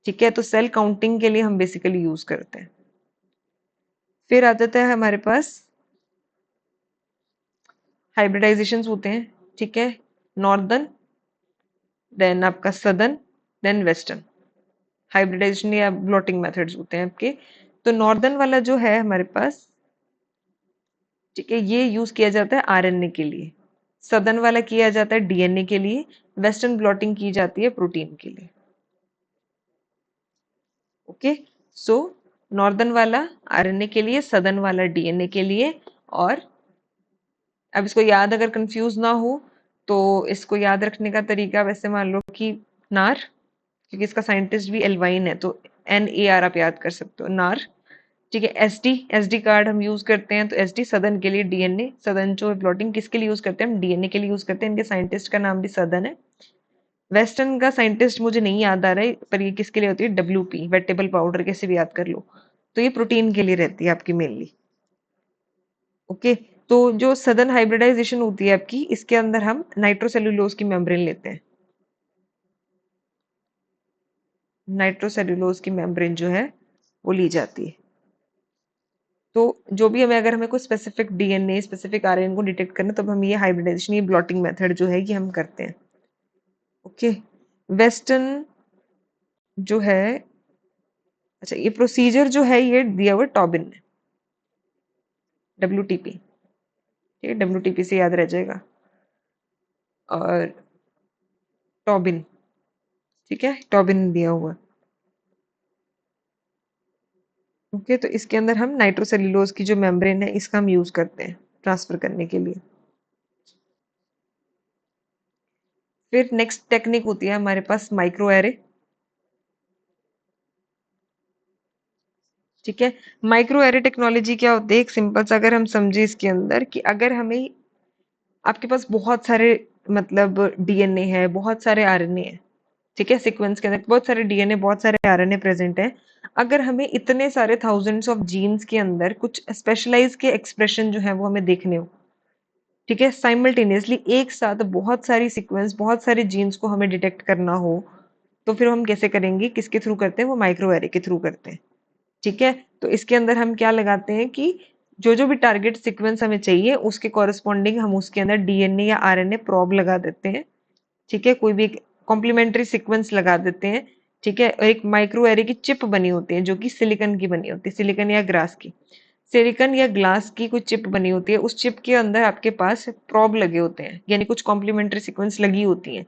ठीक है। तो सेल काउंटिंग के लिए हम बेसिकली यूज करते हैं। फिर आ जाता है हमारे पास हाइब्रिडाइजेशन होते हैं, ठीक है। नॉर्दर्न, देन आपका सदर्न, देन वेस्टर्न। हाइब्रिडाइजेशन या ब्लॉटिंग मेथड्स होते हैं आपके। तो नॉर्दर्न वाला जो है हमारे पास, ठीक है, ये यूज किया जाता है आरएनए के लिए। सदर्न वाला किया जाता है डीएनए के लिए। वेस्टर्न ब्लॉटिंग की जाती है प्रोटीन के लिए। ओके, सो नॉर्दर्न वाला आरएनए के लिए, सदर्न वाला डीएनए के लिए। और अब इसको याद अगर कंफ्यूज ना हो तो इसको याद रखने का तरीका वैसे मान लो कि नार, क्योंकि इसका साइंटिस्ट भी एल्वाइन है, तो NAR आप याद कर सकते हो, नार, ठीक है। एसडी कार्ड हम यूज करते हैं, तो एसडी सदन के लिए, डीएनए सदन जो प्लॉटिंग किसके लिए यूज करते हैं, हम डीएनए के लिए यूज करते हैं। इनके साइंटिस्ट का नाम भी सदन है। वेस्टर्न का साइंटिस्ट मुझे नहीं याद आ रहा है, पर ये किसके लिए होती है, WP वेटेबल पाउडर, कैसे भी याद कर लो। तो ये प्रोटीन के लिए रहती है आपकी मेनली। ओके, तो जो सदन हाइब्रिडाइजेशन होती है आपकी, इसके अंदर हम नाइट्रोसेल्यूलोज की मेम्ब्रेन लेते हैं। नाइट्रोसेल्यूलोज की मेम्ब्रेन जो है वो ली जाती है। तो जो भी हमें, अगर हमें कोई स्पेसिफिक डीएनए स्पेसिफिक आरएनए को डिटेक्ट करना, तब हम ये हाइब्रिडाइजेशन, ये ब्लॉटिंग मेथड जो है ये हम करते हैं। ओके, वेस्टर्न जो है, अच्छा, ये प्रोसीजर जो है ये दिया हुआ टॉबिन ने, WTP, ठीक है, WTP से याद रह जाएगा। और टॉबिन, ठीक है, टॉबिन दिया हुआ। ओके, तो इसके अंदर हम नाइट्रोसेल्यूलोज की जो मेम्ब्रेन है इसका हम यूज करते हैं ट्रांसफर करने के लिए। फिर नेक्स्ट टेक्निक होती है हमारे पास माइक्रो एरे, ठीक है। माइक्रो एरे टेक्नोलॉजी क्या होती है, एक सिंपल सा अगर हम समझे इसके अंदर कि अगर हमें, आपके पास बहुत सारे मतलब डीएनए है, बहुत सारे आरएनए है, ठीक है, सीक्वेंस के अंदर बहुत सारे डीएनए बहुत सारे आरएनए प्रेजेंट है। अगर हमें इतने सारे थाउजेंड्स ऑफ जीन्स के अंदर कुछ स्पेशलाइज के एक्सप्रेशन जो है वो हमें देखने हो, ठीक है, साइमल्टेनियसली एक साथ बहुत सारी सीक्वेंस बहुत सारे जीन्स को हमें डिटेक्ट करना हो, तो फिर हम कैसे करेंगे, किसके थ्रू करते हैं, वो माइक्रो एरे के थ्रू करते हैं, ठीक है। तो इसके अंदर हम क्या लगाते हैं कि जो जो भी टारगेट सीक्वेंस हमें चाहिए उसके कॉरेस्पॉन्डिंग हम उसके अंदर डीएनए या आरएनए प्रोब लगा देते हैं, ठीक है, कोई भी एक कॉम्प्लीमेंट्री सीक्वेंस लगा देते हैं, ठीक है। और एक माइक्रो एरे की चिप बनी होती है जो कि सिलिकन की बनी होती है, सिलिकन या ग्लास की, सिलिकन या ग्लास की कुछ चिप बनी होती है। उस चिप के अंदर आपके पास प्रोब लगे होते हैं, यानी कुछ कॉम्प्लीमेंट्री सीक्वेंस लगी होती हैं।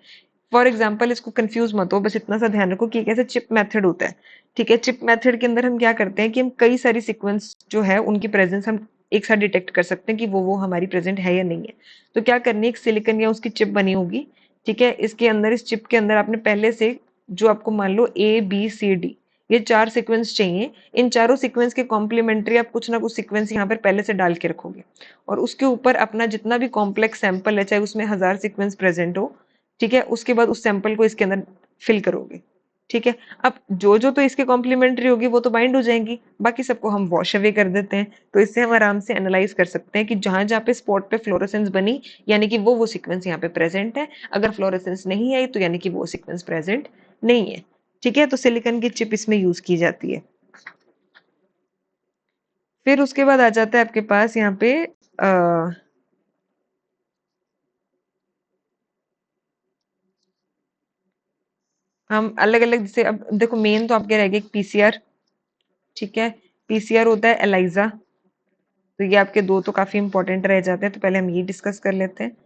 फॉर एग्जाम्पल इसको कंफ्यूज मत हो, बस इतना सा ध्यान रखो कि कैसे चिप मेथड होता है। ठीक है, चिप मेथड के अंदर हम क्या करते हैं कि हम कई सारी सीक्वेंस जो है उनकी प्रेजेंस हम एक साथ डिटेक्ट कर सकते हैं कि वो हमारी प्रेजेंट है या नहीं है। तो क्या करनी है, एक सिलिकन या उसकी चिप बनी होगी। ठीक है, इसके अंदर, इस चिप के अंदर आपने पहले से जो आपको मान लो ABCD ये 4 सीक्वेंस चाहिए। इन चारों सीक्वेंस के कॉम्प्लीमेंट्री आप कुछ ना कुछ सीक्वेंस यहाँ पर पहले से डाल के रखोगे, और उसके ऊपर अपना जितना भी कॉम्प्लेक्स सैंपल है, चाहे उसमें 1000 सीक्वेंस प्रेजेंट हो, ठीक है, उसके बाद उस सैंपल को इसके अंदर फिल करोगे। ठीक है, अब जो जो तो इसके कॉम्प्लीमेंट्री होगी वो तो बाइंड हो जाएंगी, बाकी सबको हम वॉश अवे कर देते हैं। तो इससे हम आराम से एनालाइज कर सकते हैं कि जहां जहां पे स्पॉट पे फ्लोरेसेंस बनी, यानी कि वो सीक्वेंस यहाँ पे प्रेजेंट है। अगर फ्लोरेसेंस नहीं आई तो यानी कि वो सीक्वेंस प्रेजेंट नहीं है। ठीक है, तो सिलिकॉन की चिप इसमें यूज की जाती है। फिर उसके बाद आ जाता है आपके पास यहाँ पे हम अलग अलग, जैसे अब देखो मेन तो आपके रहेगा एक पीसीआर। ठीक है, पीसीआर होता है एलाइजा। तो ये आपके दो तो काफी इंपॉर्टेंट रह जाते हैं, तो पहले हम ये डिस्कस कर लेते हैं।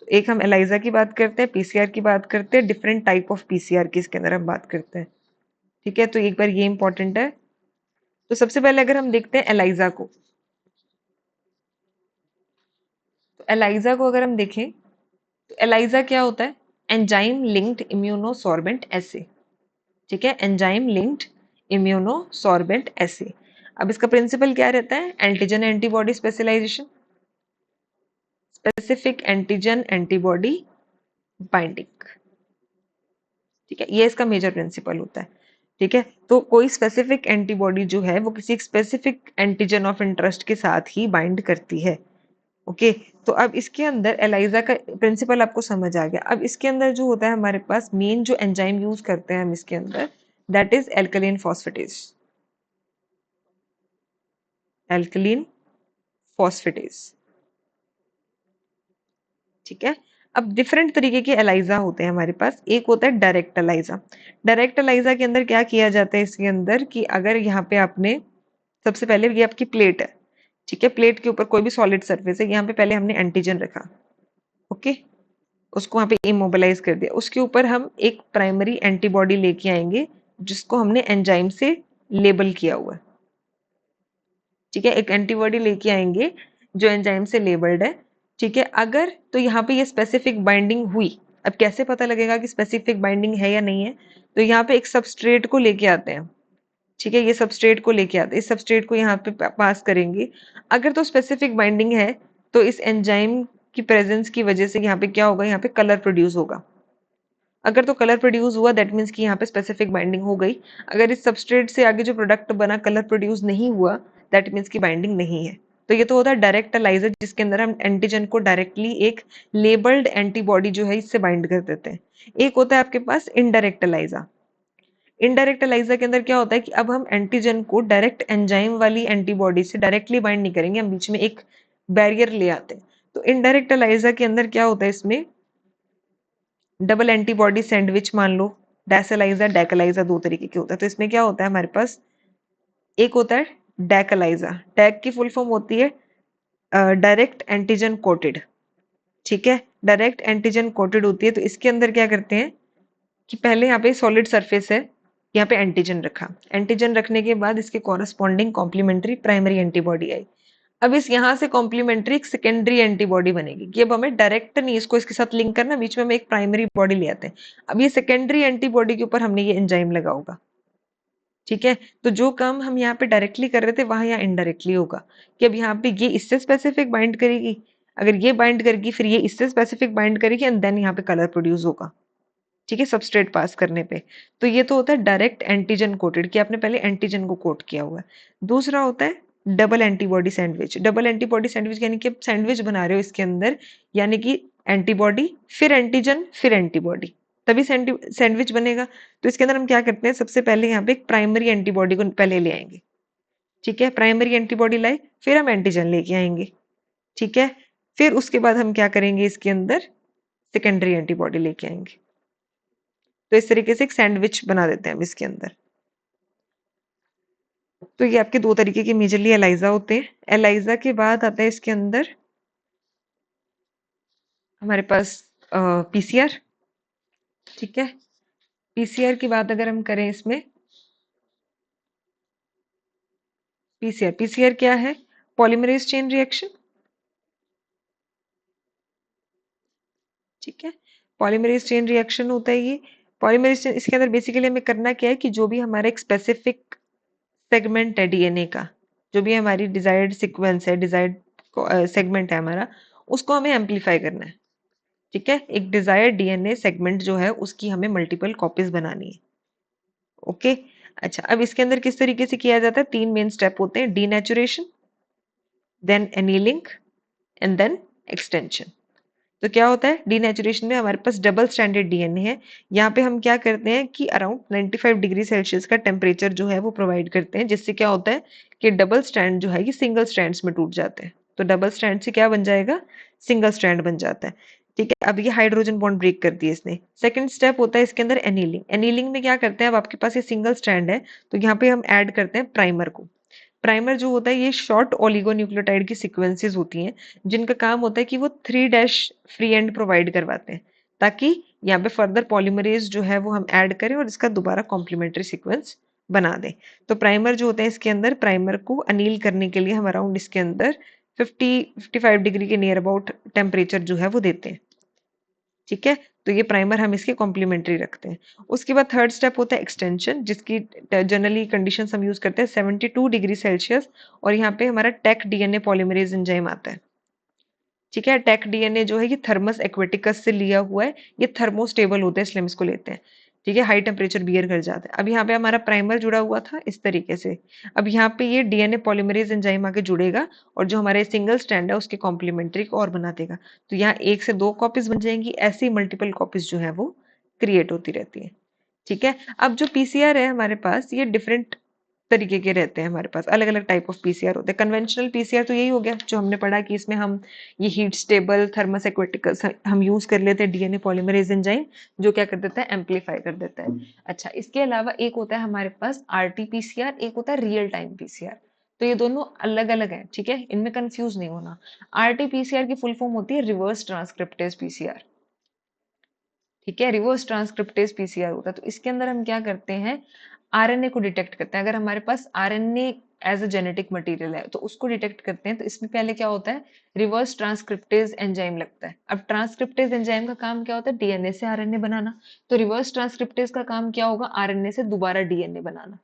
तो एक हम एलाइजा की बात करते हैं, पीसीआर की बात करते हैं, डिफरेंट टाइप ऑफ पीसीआर की इसके अंदर हम बात करते हैं। ठीक है, तो एक बार ये इंपॉर्टेंट है। तो सबसे पहले अगर हम देखते हैं एलाइजा को, तो एलाइजा को अगर हम देखें तो एलाइजा क्या होता है, एंजाइम लिंक्ड इम्यूनोसॉर्बेंट एसे। ठीक है, एंजाइम लिंक्ड इम्यूनोसॉर्बेंट एसे। अब इसका प्रिंसिपल क्या रहता है, antigen antibody specialization, specific antigen antibody binding. ठीक है, ये इसका मेजर प्रिंसिपल होता है। ठीक है, तो कोई स्पेसिफिक एंटीबॉडी जो है वो किसी स्पेसिफिक एंटीजन ऑफ इंटरेस्ट के साथ ही बाइंड करती है। ओके, तो अब इसके अंदर एलाइजा का प्रिंसिपल आपको समझ आ गया। अब इसके अंदर जो होता है हमारे पास मेन जो एंजाइम यूज करते हैं हम इसके अंदर, that is alkaline phosphatase. Alkaline phosphatase. ठीक है, अब डिफरेंट तरीके के एलाइजा होते हैं हमारे पास। एक होता है डायरेक्ट एलाइजा। डायरेक्ट एलाइजा के अंदर क्या किया जाता है इसके अंदर कि अगर यहाँ पे आपने, सबसे पहले ये आपकी प्लेट है। ठीक है, प्लेट के ऊपर कोई भी सॉलिड सरफेस है, यहाँ पे पहले हमने एंटीजन रखा। ओके, उसको वहां पे इमोबिलाइज कर दिया। उसके ऊपर हम एक प्राइमरी एंटीबॉडी लेके आएंगे जिसको हमने एंजाइम से लेबल किया हुआ है। ठीक है, एक एंटीबॉडी लेके आएंगे जो एंजाइम से लेबल्ड है। ठीक है, अगर तो यहाँ पे ये स्पेसिफिक बाइंडिंग हुई। अब कैसे पता लगेगा कि स्पेसिफिक बाइंडिंग है या नहीं है, तो यहाँ पे एक सबस्ट्रेट को लेके आते हैं। ठीक है, ये सबस्ट्रेट को लेके आते हैं, इस सबस्ट्रेट को यहाँ पे पास करेंगे। अगर तो स्पेसिफिक बाइंडिंग है तो इस एंजाइम की प्रेजेंस की वजह से यहाँ पे क्या होगा, यहाँ पे कलर प्रोड्यूस होगा। अगर तो कलर प्रोड्यूस हुआ दैट मीन्स कि यहाँ पे स्पेसिफिक बाइंडिंग हो गई। अगर इस सबस्ट्रेट से आगे जो प्रोडक्ट बना कलर प्रोड्यूस नहीं हुआ, दैट मीन्स की बाइंडिंग नहीं है। तो ये तो होता है डायरेक्ट एलाइजर, जिसके अंदर हम एंटीजन को डायरेक्टली एक लेबल्ड एंटीबॉडी जो है इससे बाइंड कर देते हैं। एक होता है आपके पास इनडायरेक्ट एलाइजा। इनडायरेक्ट एलाइजा के अंदर क्या होता है कि अब हम एंटीजन को डायरेक्ट एंजाइम वाली एंटीबॉडी से डायरेक्टली बाइंड नहीं करेंगे, हम बीच में एक बैरियर ले आते हैं। तो इनडायरेक्ट एलाइजा के अंदर क्या होता है, इसमें डबल एंटीबॉडी सैंडविच मान लो, डैसलाइजा डेकलाइजा, दो तरीके के होता है। तो इसमें क्या होता है हमारे पास, एक होता है डेकलाइजा। डैक की फुल फॉर्म होती है डायरेक्ट एंटीजन कोटेड। ठीक है, डायरेक्ट एंटीजन कोटेड होती है। तो इसके अंदर क्या करते हैं कि पहले यहाँ पे सॉलिड सरफेस है, यहाँ पे एंटीजन रखा। एंटीजन रखने के बाद इसके कॉरस्पॉन्डिंग कॉम्प्लीमेंट्री प्राइमरी एंटीबॉडी आई। अब इस यहाँ से कॉम्प्लीमेंट्री एक सेकेंडरी एंटीबॉडी बनेगी कि अब हमें डायरेक्ट नहीं इसको इसके साथ लिंक करना, बीच में हम एक प्राइमरी बॉडी ले आते हैं। अब ये सेकेंडरी एंटीबॉडी के ऊपर हमने ये एंजाइम लगा होगा। ठीक है, तो जो काम हम यहाँ पे डायरेक्टली कर रहे थे वहां यहाँ इनडायरेक्टली होगा कि अब यहाँ पे ये इससे स्पेसिफिक बाइंड करेगी, अगर ये बाइंड करेगी फिर ये इससे स्पेसिफिक बाइंड करेगी, एंड देन यहाँ पे कलर प्रोड्यूस होगा। ठीक है, सबस्ट्रेट पास करने पे। तो ये तो होता है डायरेक्ट एंटीजन कोटेड कि आपने पहले एंटीजन को कोट किया हुआ है। दूसरा होता है double antibody sandwich. Double antibody sandwich यानी कि आप सैंडविच बना रहे हो इसके अंदर, यानी कि एंटीबॉडी फिर एंटीजन फिर एंटीबॉडी, तभी सैंडविच बनेगा। तो इसके अंदर हम क्या करते हैं, सबसे पहले यहाँ पे एक प्राइमरी एंटीबॉडी को पहले ले आएंगे। ठीक है, प्राइमरी एंटीबॉडी लाए, फिर हम एंटीजन लेके आएंगे। ठीक है, फिर उसके बाद हम क्या करेंगे, इसके अंदर सेकेंडरी एंटीबॉडी लेके आएंगे। तो इस तरीके से एक सैंडविच बना देते हैं हम इसके अंदर। तो ये आपके दो तरीके के मेजरली एलाइजा होते हैं। एलाइजा के बाद आता है इसके अंदर हमारे पास पीसीआर। ठीक है। पीसीआर की बात अगर हम करें इसमें, पीसीआर पीसीआर क्या है? Polymerase chain reaction. ठीक है, पॉलीमरेज चेन रिएक्शन होता है ये। पॉलीमरेज चेन, इसके अंदर बेसिकली हमें करना क्या है कि जो भी हमारा एक स्पेसिफिक सेगमेंट है डीएनए का, जो भी हमारी डिजायर्ड सीक्वेंस है, डिजायर्ड सेगमेंट है हमारा, उसको हमें एम्पलीफाई करना है। ठीक है, एक डिजायर्ड डीएनए सेगमेंट जो है उसकी हमें मल्टीपल कॉपीज बनानी है। ओके। अच्छा, अब इसके अंदर किस तरीके से किया जाता है? तीन मेन स्टेप होते हैं: denaturation, then annealing, and then extension. तो क्या होता है डीनेचुरेशन में? हमारे पास डबल स्टैंडर्ड डीएनए है। यहाँ पे हम क्या करते हैं कि अराउंड 95 डिग्री सेल्सियस का टेम्परेचर जो है वो प्रोवाइड करते हैं, जिससे क्या होता है कि डबल स्ट्रैंड जो है ये सिंगल स्ट्रैंड्स में टूट जाते हैं। तो डबल स्ट्रैंड से क्या बन जाएगा? सिंगल स्ट्रैंड बन जाता है। ठीक है, अब ये हाइड्रोजन बॉन्ड ब्रेक कर दिए इसने। सेकंड स्टेप होता है इसके अंदर एनीलिंग। एनीलिंग में क्या करते हैं? अब आपके पास ये सिंगल स्ट्रैंड है, तो यहाँ पे हम ऐड करते हैं प्राइमर को। प्राइमर जो होता है ये शॉर्ट ओलिगोन्यूक्लियोटाइड की सीक्वेंसेस होती हैं, जिनका काम होता है कि वो 3' फ्री एंड प्रोवाइड करवाते हैं, ताकि यहाँ पे फर्दर पॉलीमरेज जो है वो हम ऐड करें और इसका दोबारा कॉम्प्लीमेंट्री सीक्वेंस बना दें। तो प्राइमर जो होते हैं इसके अंदर, प्राइमर को अनील करने के लिए हम अराउंड इसके अंदर 55 डिग्री के नियर अबाउट टेम्परेचर जो है वो देते हैं। ठीक है, तो ये प्राइमर हम इसके कॉम्प्लीमेंट्री रखते हैं। उसके बाद थर्ड स्टेप होता है एक्सटेंशन, जिसकी जनरली कंडीशंस हम यूज करते हैं 72 डिग्री सेल्सियस, और यहाँ पे हमारा टेक डीएनए पॉलीमरेज एंजाइम आता है। ठीक है, टेक डीएनए जो है ये थर्मस एक्वेटिकस से लिया हुआ है, ये थर्मोस्टेबल होता है इसलिए हम इसको लेते हैं। ठीक है, हाई टेम्परेचर बियर कर जाता है। अब यहाँ पे हमारा प्राइमर जुड़ा हुआ था इस तरीके से। अब यहाँ पे ये डीएनए पॉलीमरेज एंजाइम आके जुड़ेगा, और जो हमारे सिंगल स्ट्रैंड है उसके कॉम्प्लीमेंट्री को और बना देगा। तो यहाँ एक से दो कॉपीज बन जाएंगी, ऐसी मल्टीपल कॉपीज जो है वो क्रिएट होती रहती है। ठीक है, अब जो पीसीआर है हमारे पास, ये डिफरेंट तरीके के रहते हैं। हमारे पास अलग अलग टाइप ऑफ पीसीआर होते हैं। कन्वेंशनल पीसीआर तो यही हो गया जो हमने पढ़ा कि इसमें हम ये हीट स्टेबल थर्मस एक्वेटिकस हम यूज कर लेते हैं डीएनए पॉलीमरेज एंजाइम, जो क्या कर देता है? एम्पलीफाई कर देता है। अच्छा, इसके अलावा एक होता है हमारे पास आरटी पीसीआर, एक होता है रियल टाइम पीसीआर। तो ये दोनों अलग अलग हैं, ठीक है, इनमें कंफ्यूज नहीं होना। आरटी पीसीआर की फुल फॉर्म होती है रिवर्स ट्रांसक्रिप्टेज पीसीआर। ठीक है, रिवर्स ट्रांसक्रिप्टेज पीसीआर होता है। तो इसके अंदर हम क्या करते हैं? आरएनए को डिटेक्ट करते हैं। अगर हमारे पास RNA as a genetic material है तो उसको डिटेक्ट करते हैं। तो इसमें पहले क्या होता है? रिवर्स ट्रांसक्रिप्टेज एंजाइम लगता है। अब ट्रांसक्रिप्टेज एंजाइम का काम क्या होता है? डीएनए से आरएनए बनाना। तो रिवर्स ट्रांसक्रिप्टेज का काम क्या होगा? आरएनए से दोबारा डीएनए बनाना।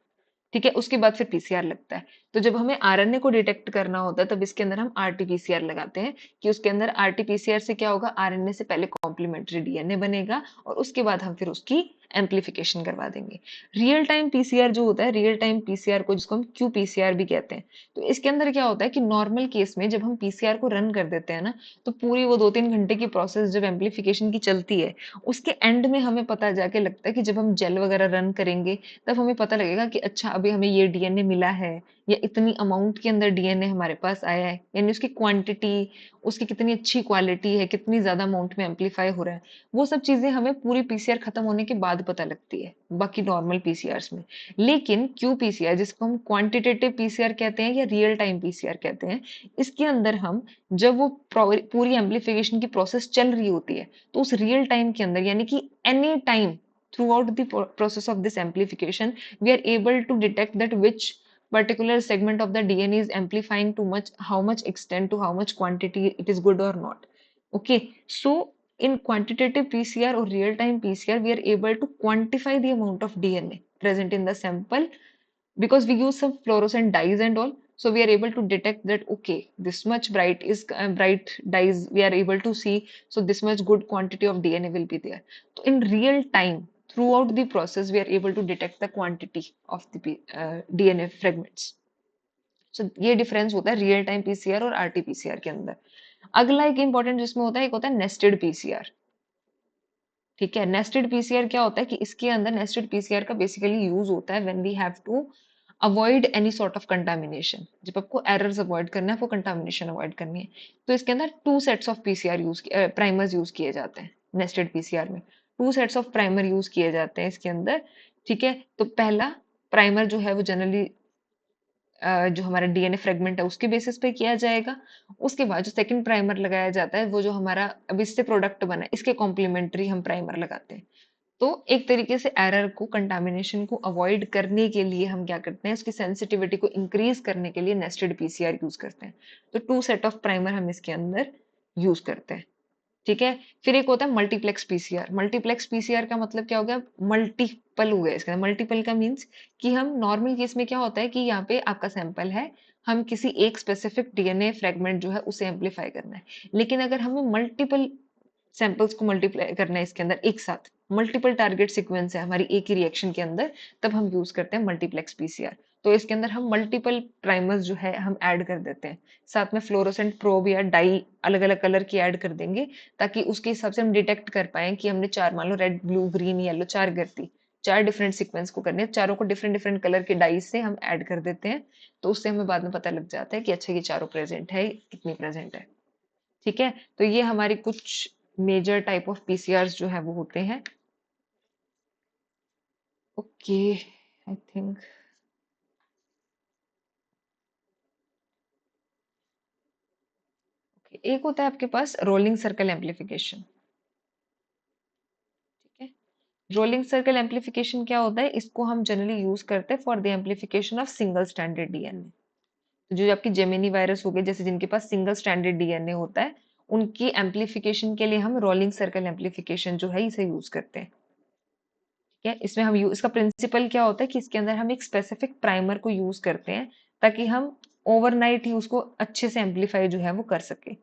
ठीक है, उसके बाद फिर पीसीआर लगता है। तो जब हमें आरएनए को डिटेक्ट करना होता है तब इसके अंदर हम आरटीपीसीआर लगाते हैं, कि उसके अंदर आरटीपीसीआर से क्या होगा? आरएनए से पहले कॉम्प्लीमेंट्री डीएनए बनेगा, और उसके बाद हम फिर उसकी एम्पलीफिकेशन करवा देंगे। रियल टाइम पीसीआर जो होता है, रियल टाइम पीसीआर को जिसको हम क्यू पीसीआर भी कहते हैं, तो इसके अंदर क्या होता है कि नॉर्मल केस में जब हम पीसीआर को रन कर देते हैं ना, तो पूरी वो 2-3 घंटे की प्रोसेस जब एम्पलीफिकेशन की चलती है, उसके एंड में हमें पता जाके लगता है कि जब हम जेल वगैरह रन करेंगे तब हमें पता लगेगा कि अच्छा अभी हमें ये डीएनए मिला है, या इतनी अमाउंट के अंदर डीएनए हमारे पास आया है, यानी उसकी क्वांटिटी, उसकी कितनी अच्छी क्वालिटी है, कितनी ज्यादा अमाउंट में एम्पलीफाई हो रहा है, वो सब चीजें हमें पूरी पीसीआर खत्म होने के बाद पता लगती है बाकी नॉर्मल पीसीआर में। लेकिन क्यू पीसीआर, जिसको हम क्वांटिटेटिव पीसीआर कहते हैं या रियल टाइम पीसीआर कहते हैं, इसके अंदर हम जब वो पूरी एम्पलीफिकेशन की प्रोसेस चल रही होती है, तो उस रियल टाइम के अंदर, यानी कि any time throughout the process of this amplification, we are able to detect that which particular segment of the DNA is amplifying too much, how much extent to how much quantity it is good or not. Okay, so in quantitative PCR or real time PCR, we are able to quantify the amount of DNA present in the sample, because we use some fluorescent dyes and all. So we are able to detect that okay, this much bright dyes we are able to see, so this much good quantity of DNA will be there. So in real time, throughout the process, we are able to detect the quantity of the DNA fragments. So ये difference होता है real time PCR और RTPCR के अंदर। अगला एक important जिसमें होता है, एक होता है नेस्टेड पीसीआर। ठीक है, नेस्टेड पीसीआर क्या होता है कि इसके अंदर नेस्टेड पीसीआर का बेसिकली यूज होता है when we have to avoid any sort of contamination. जब आपको एरर्स अवॉइड करना है, आपको कंटामिनेशन अवॉइड करनी है, तो इसके अंदर two sets of PCR primers use किए जाते हैं। नेस्टेड पीसीआर में two sets of primer use किए जाते हैं इसके अंदर। ठीक है, तो पहला प्राइमर जो है वो जनरली जो हमारा डीएनए फ्रेगमेंट है उसके बेसिस पे किया जाएगा। उसके बाद जो सेकंड प्राइमर लगाया जाता है, वो जो हमारा अब इससे प्रोडक्ट बना है इसके कॉम्प्लीमेंट्री हम प्राइमर लगाते हैं। तो एक तरीके से एरर को, कंटामिनेशन को अवॉइड करने के लिए हम क्या करते हैं, उसकी सेंसिटिविटी को इंक्रीज करने के लिए नेस्टेड पीसीआर यूज करते हैं। तो 2 सेट ऑफ प्राइमर हम इसके अंदर यूज करते हैं। ठीक है। फिर एक होता है मल्टीप्लेक्स पीसीआर। मल्टीप्लेक्स पीसीआर का मतलब क्या हो गया, मल्टीपल हो गया। इसका मल्टीपल का मीन्स कि हम नॉर्मल केस में क्या होता है कि यहाँ पे आपका सैंपल है, हम किसी एक स्पेसिफिक डीएनए फ्रेगमेंट जो है उसे एम्पलीफाई करना है। लेकिन अगर हमें मल्टीपल सैंपल्स को मल्टीप्लाई करना है इसके अंदर एक साथ, मल्टीपल टारगेट सीक्वेंस है हमारी एक ही रिएक्शन के अंदर, तब हम यूज करते हैं मल्टीप्लेक्स पीसीआर। तो इसके अंदर हम मल्टीपल प्राइमर्स जो है हम ऐड कर देते हैं, साथ में फ्लोरोसेंट प्रोब या डाई अलग अलग कलर की ऐड कर देंगे, ताकि उसके हिसाब से हम डिटेक्ट कर पाए कि हमने चार, मान लो रेड ब्लू ग्रीन येलो चार करती, चार डिफरेंट सीक्वेंस को करने, चारों को डिफरेंट डिफरेंट कलर के डाई से हम ऐड कर देते हैं। तो उससे हमें बाद में पता लग जाता है कि अच्छा ये चारों प्रेजेंट है, कितनी प्रेजेंट है। ठीक है। तो ये हमारी कुछ मेजर टाइप ऑफ पीसीआरस जो है वो होते हैं। ओके, आई थिंक एक होता है आपके पास रोलिंग सर्कल एम्पलीफिकेशन। ठीक है। रोलिंग सर्कल एम्पलीफिकेशन क्या होता है, इसको हम जनरली यूज करते हैं for the amplification of single standard DNA. तो जो आपकी जेमिनी वायरस हो गए, जैसे जिनके पास सिंगल स्टैंडर्ड डीएनए होता है, उनकी एम्पलीफिकेशन के लिए हम रोलिंग सर्कल एम्पलीफिकेशन जो है इसे यूज करते हैं। ठीक है। इसमें हम इसका प्रिंसिपल क्या होता है कि इसके अंदर हम एक स्पेसिफिक प्राइमर को यूज करते हैं, ताकि हम ओवरनाइट ही उसको अच्छे से एम्पलीफाई जो है वो कर सके।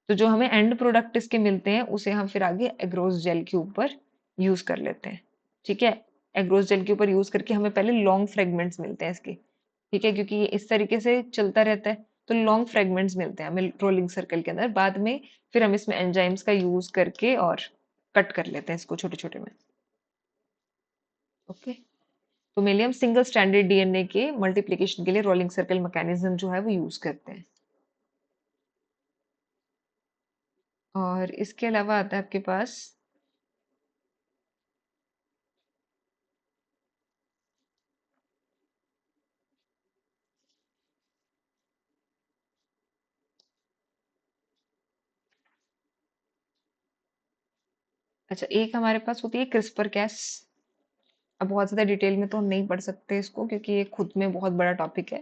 तो जो हमें एंड प्रोडक्ट इसके मिलते हैं उसे हम फिर आगे एग्रोस जेल के ऊपर यूज कर लेते हैं। ठीक है। एग्रोस जेल के ऊपर यूज करके हमें पहले लॉन्ग फ्रेगमेंट्स मिलते हैं इसके। ठीक है, क्योंकि ये इस तरीके से चलता रहता है, तो लॉन्ग फ्रेगमेंट्स मिलते हैं हमें रोलिंग सर्कल के अंदर। बाद में फिर हम इसमें एंजाइम्स का यूज करके और कट कर लेते हैं इसको छोटे छोटे में। ओके। तो मेनली हम सिंगल स्टैंडर्ड डीएनए के मल्टीप्लिकेशन के लिए रोलिंग सर्कल मैकेनिज्म जो है वो यूज करते हैं। और इसके अलावा आता है आपके पास, अच्छा एक हमारे पास होती है क्रिस्पर कैस। अब बहुत ज़्यादा डिटेल में तो हम नहीं पढ़ सकते इसको, क्योंकि ये खुद में बहुत बड़ा टॉपिक है।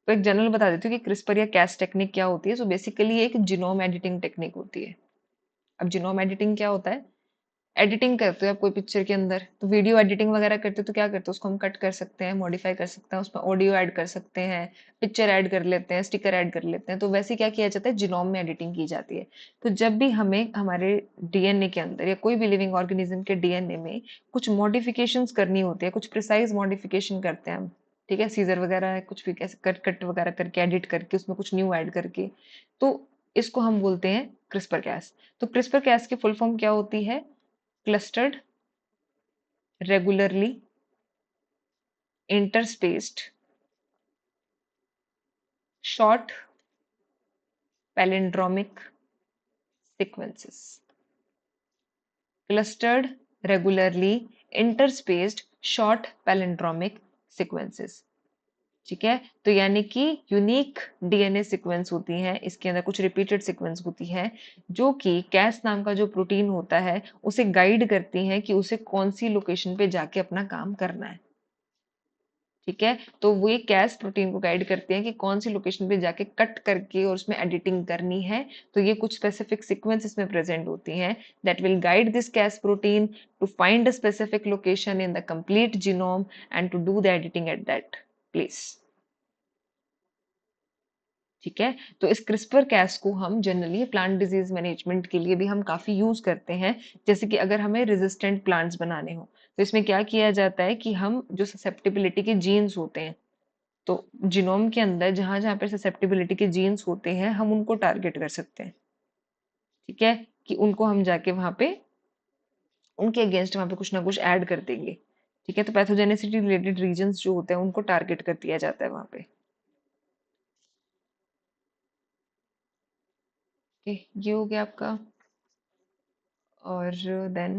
तो एक जनरल बता देती हूँ कि क्रिस्पर या कैस टेक्निक क्या होती है। सो बेसिकली एक जीनोम एडिटिंग टेक्निक होती है। अब जीनोम एडिटिंग क्या होता है, एडिटिंग करते हो आप कोई पिक्चर के अंदर, तो वीडियो एडिटिंग वगैरह करते हो तो क्या करते हो, उसको हम कट कर सकते हैं, मॉडिफाई कर सकते हैं, उसमें ऑडियो ऐड कर सकते हैं, पिक्चर ऐड कर लेते हैं, स्टिकर ऐड कर लेते हैं। तो वैसे क्या किया जाता है, जीनोम में एडिटिंग की जाती है। तो जब भी हमें हमारे डीएनए के अंदर या कोई भी लिविंग ऑर्गेनिज्म के डीएनए में कुछ मॉडिफिकेशंस करनी होती है, कुछ प्रिसाइज मॉडिफिकेशन करते हैं हम, ठीक है, सीजर वगैरह कुछ भी कैसे कट कट वगैरह करके एडिट करके उसमें कुछ न्यू ऐड करके, तो इसको हम बोलते हैं क्रिस्पर कैस। तो क्रिस्पर कैस की फुल फॉर्म क्या होती है, clustered regularly interspaced short palindromic sequences, clustered regularly interspaced short palindromic sequences। ठीक है। तो यानी कि यूनिक डीएनए सीक्वेंस होती हैं, इसके अंदर कुछ रिपीटेड सीक्वेंस होती है, जो कि कैस नाम का जो प्रोटीन होता है उसे गाइड करती हैं कि उसे कौन सी लोकेशन पे जाके अपना काम करना है। ठीक है। तो वो ये कैस प्रोटीन को गाइड करते हैं कि कौन सी लोकेशन पे जाके कट करके और उसमें एडिटिंग करनी है। तो ये कुछ स्पेसिफिक सीक्वेंस इसमें प्रेजेंट होती हैं that will guide this Cas protein to find a specific location in the complete genome and to do the editing at that place. ठीक है। तो इस क्रिस्पर कैस को हम जनरली प्लांट डिजीज मैनेजमेंट के लिए भी हम काफी यूज करते हैं। जैसे कि अगर हमें रेजिस्टेंट प्लांट्स बनाने हो, तो इसमें क्या किया जाता है कि हम जो ससेप्टिबिलिटी के जीन्स होते हैं, तो जीनोम के अंदर जहां जहां पे ससेप्टिबिलिटी के जीन्स होते हैं हम उनको टारगेट कर सकते हैं। ठीक है। कि उनको हम जाके वहां पे उनके अगेंस्ट वहां पे कुछ ना कुछ ऐड कर देंगे। ठीक है। तो पैथोजेनेसिटी रिलेटेड रीजन्स जो होते हैं उनको टारगेट कर दिया जाता है वहां पे। ओके, ये हो गया आपका। और देन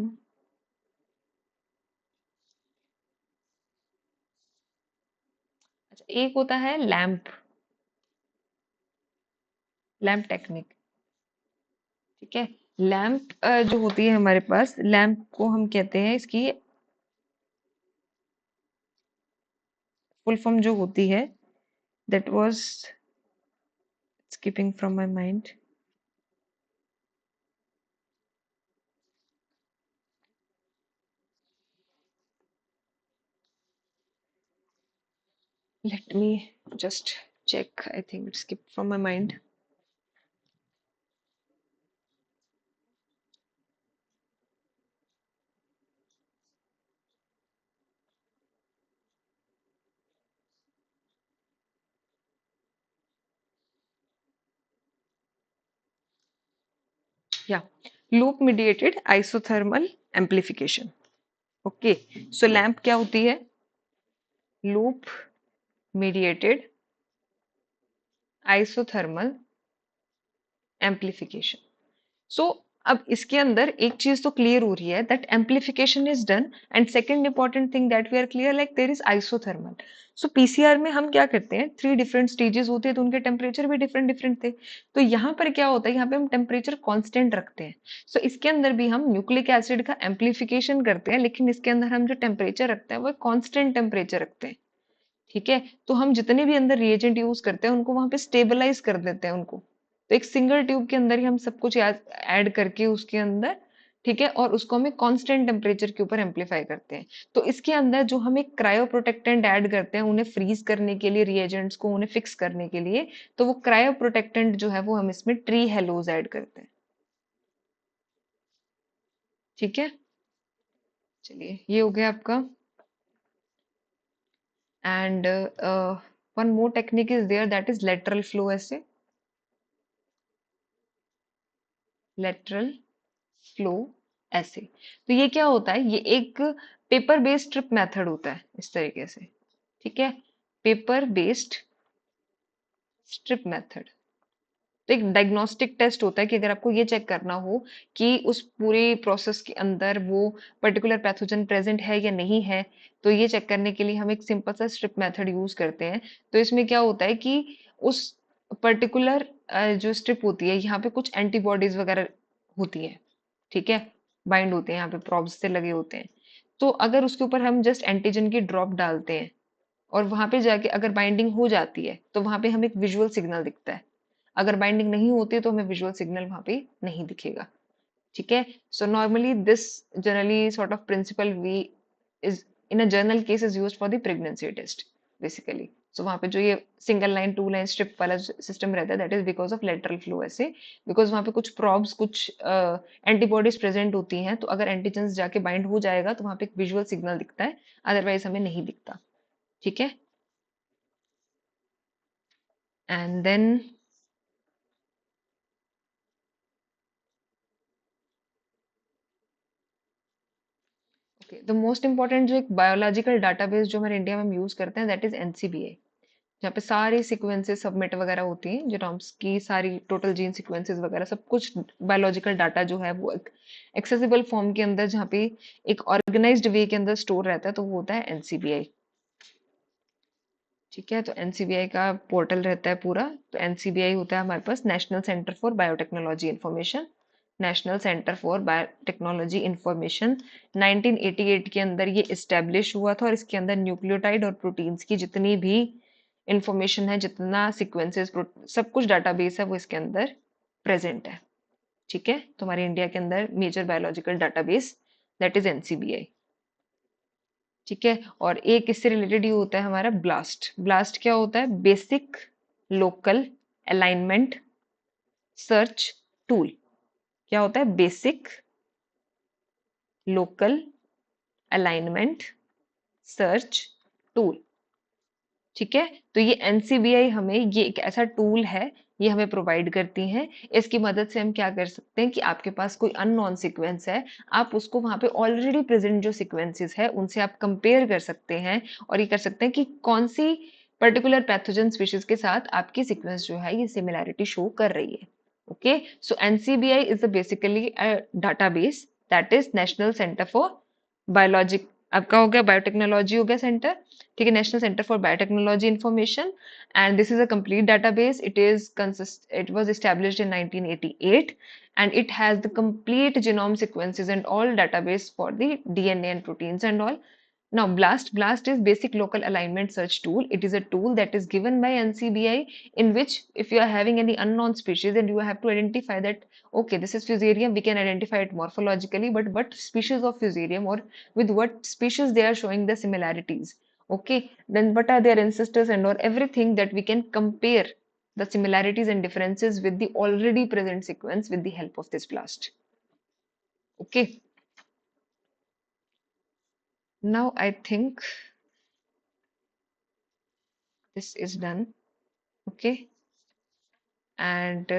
अच्छा एक होता है लैंप, लैंप टेक्निक। ठीक है। लैम्प जो होती है हमारे पास, लैम्प को हम कहते हैं, इसकी फुल फॉर्म जो होती है, that was skipping from my mind. Let me just check. I think it skipped from my mind. Yeah, loop mediated isothermal amplification. Okay, so lamp क्या होती है? Loop mediated isothermal amplification. सो अब इसके अंदर एक चीज तो क्लियर हो रही है, that amplification is done, and second important thing that we are clear, like there is isothermal. So PCR में हम क्या करते हैं, 3 डिफरेंट स्टेजेस होते हैं, तो उनके टेम्परेचर भी डिफरेंट डिफरेंट थे। तो यहाँ पर क्या होता है, यहाँ पे हम टेम्परेचर कांस्टेंट रखते हैं। सो इसके अंदर भी हम न्यूक्लिक एसिड का एम्पलीफिकेशन करते हैं, लेकिन इसके अंदर हम जो टेम्परेचर रखते हैं वो कांस्टेंट टेम्परेचर रखते हैं। ठीक है, तो हम जितने भी अंदर रिएजेंट यूज करते हैं उनको वहां पे स्टेबलाइज कर देते हैं उनको। तो एक सिंगल ट्यूब के अंदर ही हम सब कुछ ऐड करके उसके अंदर, ठीक है, और उसको हम एक कांस्टेंट टेम्परेचर के ऊपर एम्पलीफाई करते हैं। तो इसके अंदर जो हम एक क्रायो प्रोटेक्टेंट ऐड करते हैं उन्हें फ्रीज करने के लिए, रिएजेंट्स को उन्हें फिक्स करने के लिए, तो वो क्रायो प्रोटेक्टेंट जो है वो हम इसमें ट्री हेलोज ऐड करते हैं। ठीक है, चलिए ये हो गया आपका। And one more technique is there, that is lateral flow assay, lateral flow assay. तो ये क्या होता है, ये एक पेपर बेस्ड स्ट्रिप मेथड होता है इस तरीके से। ठीक है, पेपर बेस्ड स्ट्रिप मेथड। तो एक डायग्नोस्टिक टेस्ट होता है कि अगर आपको ये चेक करना हो कि उस पूरे प्रोसेस के अंदर वो पर्टिकुलर पैथोजन प्रेजेंट है या नहीं है, तो ये चेक करने के लिए हम एक सिंपल सा स्ट्रिप मेथड यूज करते हैं। तो इसमें क्या होता है कि उस पर्टिकुलर जो स्ट्रिप होती है, यहाँ पे कुछ एंटीबॉडीज वगैरह होती है, ठीक है, बाइंड होते हैं, यहाँ पे प्रॉब्स से लगे होते हैं। तो अगर उसके ऊपर हम जस्ट एंटीजन की ड्रॉप डालते हैं और वहां पे जाके अगर बाइंडिंग हो जाती है, तो वहां पे हमें एक विजुअल सिग्नल दिखता है। अगर बाइंडिंग नहीं होती है तो हमें विजुअल सिग्नल वहां पे नहीं दिखेगा। ठीक है, so normally this generally sort of principle we is in a general case is used for the pregnancy test basically. So वहां पे जो ये सिंगल लाइन, 2 लाइन स्ट्रिप वाला सिस्टम रहता है, that is because of lateral flow ऐसे, because वहां पे कुछ प्रॉब्स, कुछ एंटीबॉडीज प्रेजेंट होती हैं, तो अगर एंटीजेंस जाके बाइंड हो जाएगा तो वहां पे एक विजुअल सिग्नल दिखता है, अदरवाइज हमें नहीं दिखता। ठीक है, and then okay, the most important जो एक बायोलॉजिकल डाटाबेस जो हमारे इंडिया में हम यूज करते हैं, दैट इज एनसीबीए, जहाँ पे सारी सीक्वेंसेस सबमिट वगैरह होती हैं, जेनोम्स की सारी टोटल जीन सीक्वेंसेस वगैरह सब कुछ, बायोलॉजिकल डाटा जो है वो एक एक्सेसिबल फॉर्म के अंदर, जहाँ पे एक ऑर्गेनाइज्ड वे के अंदर स्टोर रहता है, तो वो होता है एनसीबीआई। ठीक है, तो एनसीबीआई का पोर्टल रहता है पूरा। तो एनसीबीआई होता है हमारे पास national centre for biotechnology information, national centre for biotechnology information. 1988 के अंदर ये इस्टेब्लिश हुआ था, और इसके अंदर न्यूक्लियोटाइड और प्रोटीन्स की जितनी भी इंफॉर्मेशन है, जितना सीक्वेंसेस, सब कुछ डाटाबेस है, वो इसके अंदर प्रेजेंट है। ठीक है, तो हमारे इंडिया के अंदर major biological database that is NCBI. ठीक है, और एक इससे रिलेटेड ये होता है हमारा ब्लास्ट। ब्लास्ट क्या होता है, basic local alignment search tool. क्या होता है, basic local alignment search tool. ठीक है, तो ये एनसीबीआई हमें ये एक ऐसा टूल है, ये हमें प्रोवाइड करती हैं। इसकी मदद से हम क्या कर सकते हैं कि आपके पास कोई अननोन सीक्वेंस है, आप उसको वहां पे ऑलरेडी प्रेजेंट जो सीक्वेंसेस है उनसे आप कंपेयर कर सकते हैं, और ये कर सकते हैं कि कौन सी पर्टिकुलर पैथोजन स्पीशीज के साथ आपकी सीक्वेंस जो है ये सिमिलैरिटी शो कर रही है। Okay, so NCBI is basically a database, that is national centre for biologic आपका हो गया बायोटेक्नोलॉजी हो गया सेंटर, ठीक है, national centre for biotechnology information, and this is a complete database. It was established in 1988, and it has the complete genome sequences and all database for the DNA and proteins and all. Now, BLAST is Basic Local Alignment Search Tool. It is a tool that is given by NCBI, in which if you are having any unknown species and you have to identify that, okay, this is Fusarium, we can identify it morphologically, but what species of Fusarium or with what species they are showing the similarities. Okay, then what are their ancestors and or everything that we can compare the similarities and differences with the already present sequence with the help of this BLAST. Okay, now I think this is done. Okay, and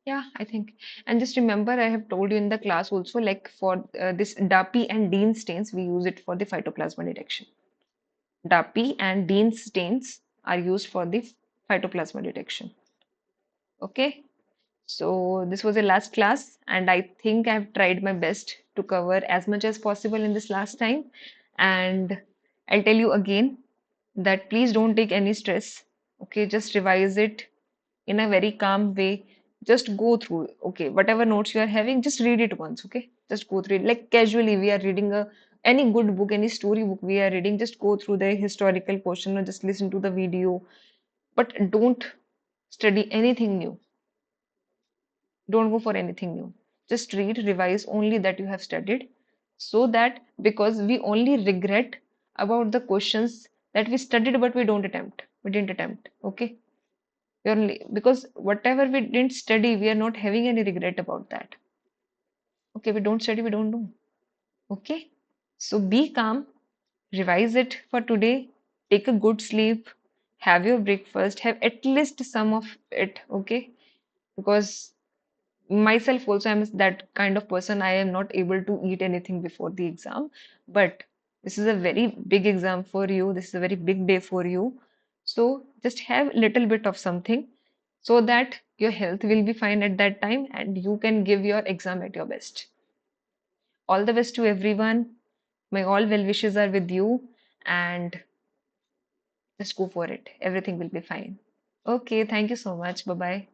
yeah, I think. And just remember, I have told you in the class also, like for this DAPI and Dean stains, we use it for the phytoplasma detection. DAPI and Dean stains are used for the phytoplasma detection. Okay. So this was the last class, and I think I've tried my best to cover as much as possible in this last time. And I'll tell you again that please don't take any stress. Okay, just revise it in a very calm way. Just go through, okay, whatever notes you are having, just read it once, okay? Just go through it like casually. We are reading a any good book, any story book we are reading, just go through the historical portion or just listen to the video. But don't study anything new. Don't go for anything new. Just read, revise only that you have studied, so that because we only regret about the questions that we studied but we didn't attempt, okay? We only because whatever we didn't study, we are not having any regret about that. Okay, we don't study, we don't know. Okay, so be calm, revise it for today, take a good sleep, have your breakfast, have at least some of it. Okay, because myself also I'm that kind of person. I am not able to eat anything before the exam, but this is a very big exam for you. This is a very big day for you. So just have a little bit of something so that your health will be fine at that time and you can give your exam at your best. All the best to everyone. My all well wishes are with you, and just go for it. Everything will be fine. Okay, thank you so much. Bye bye.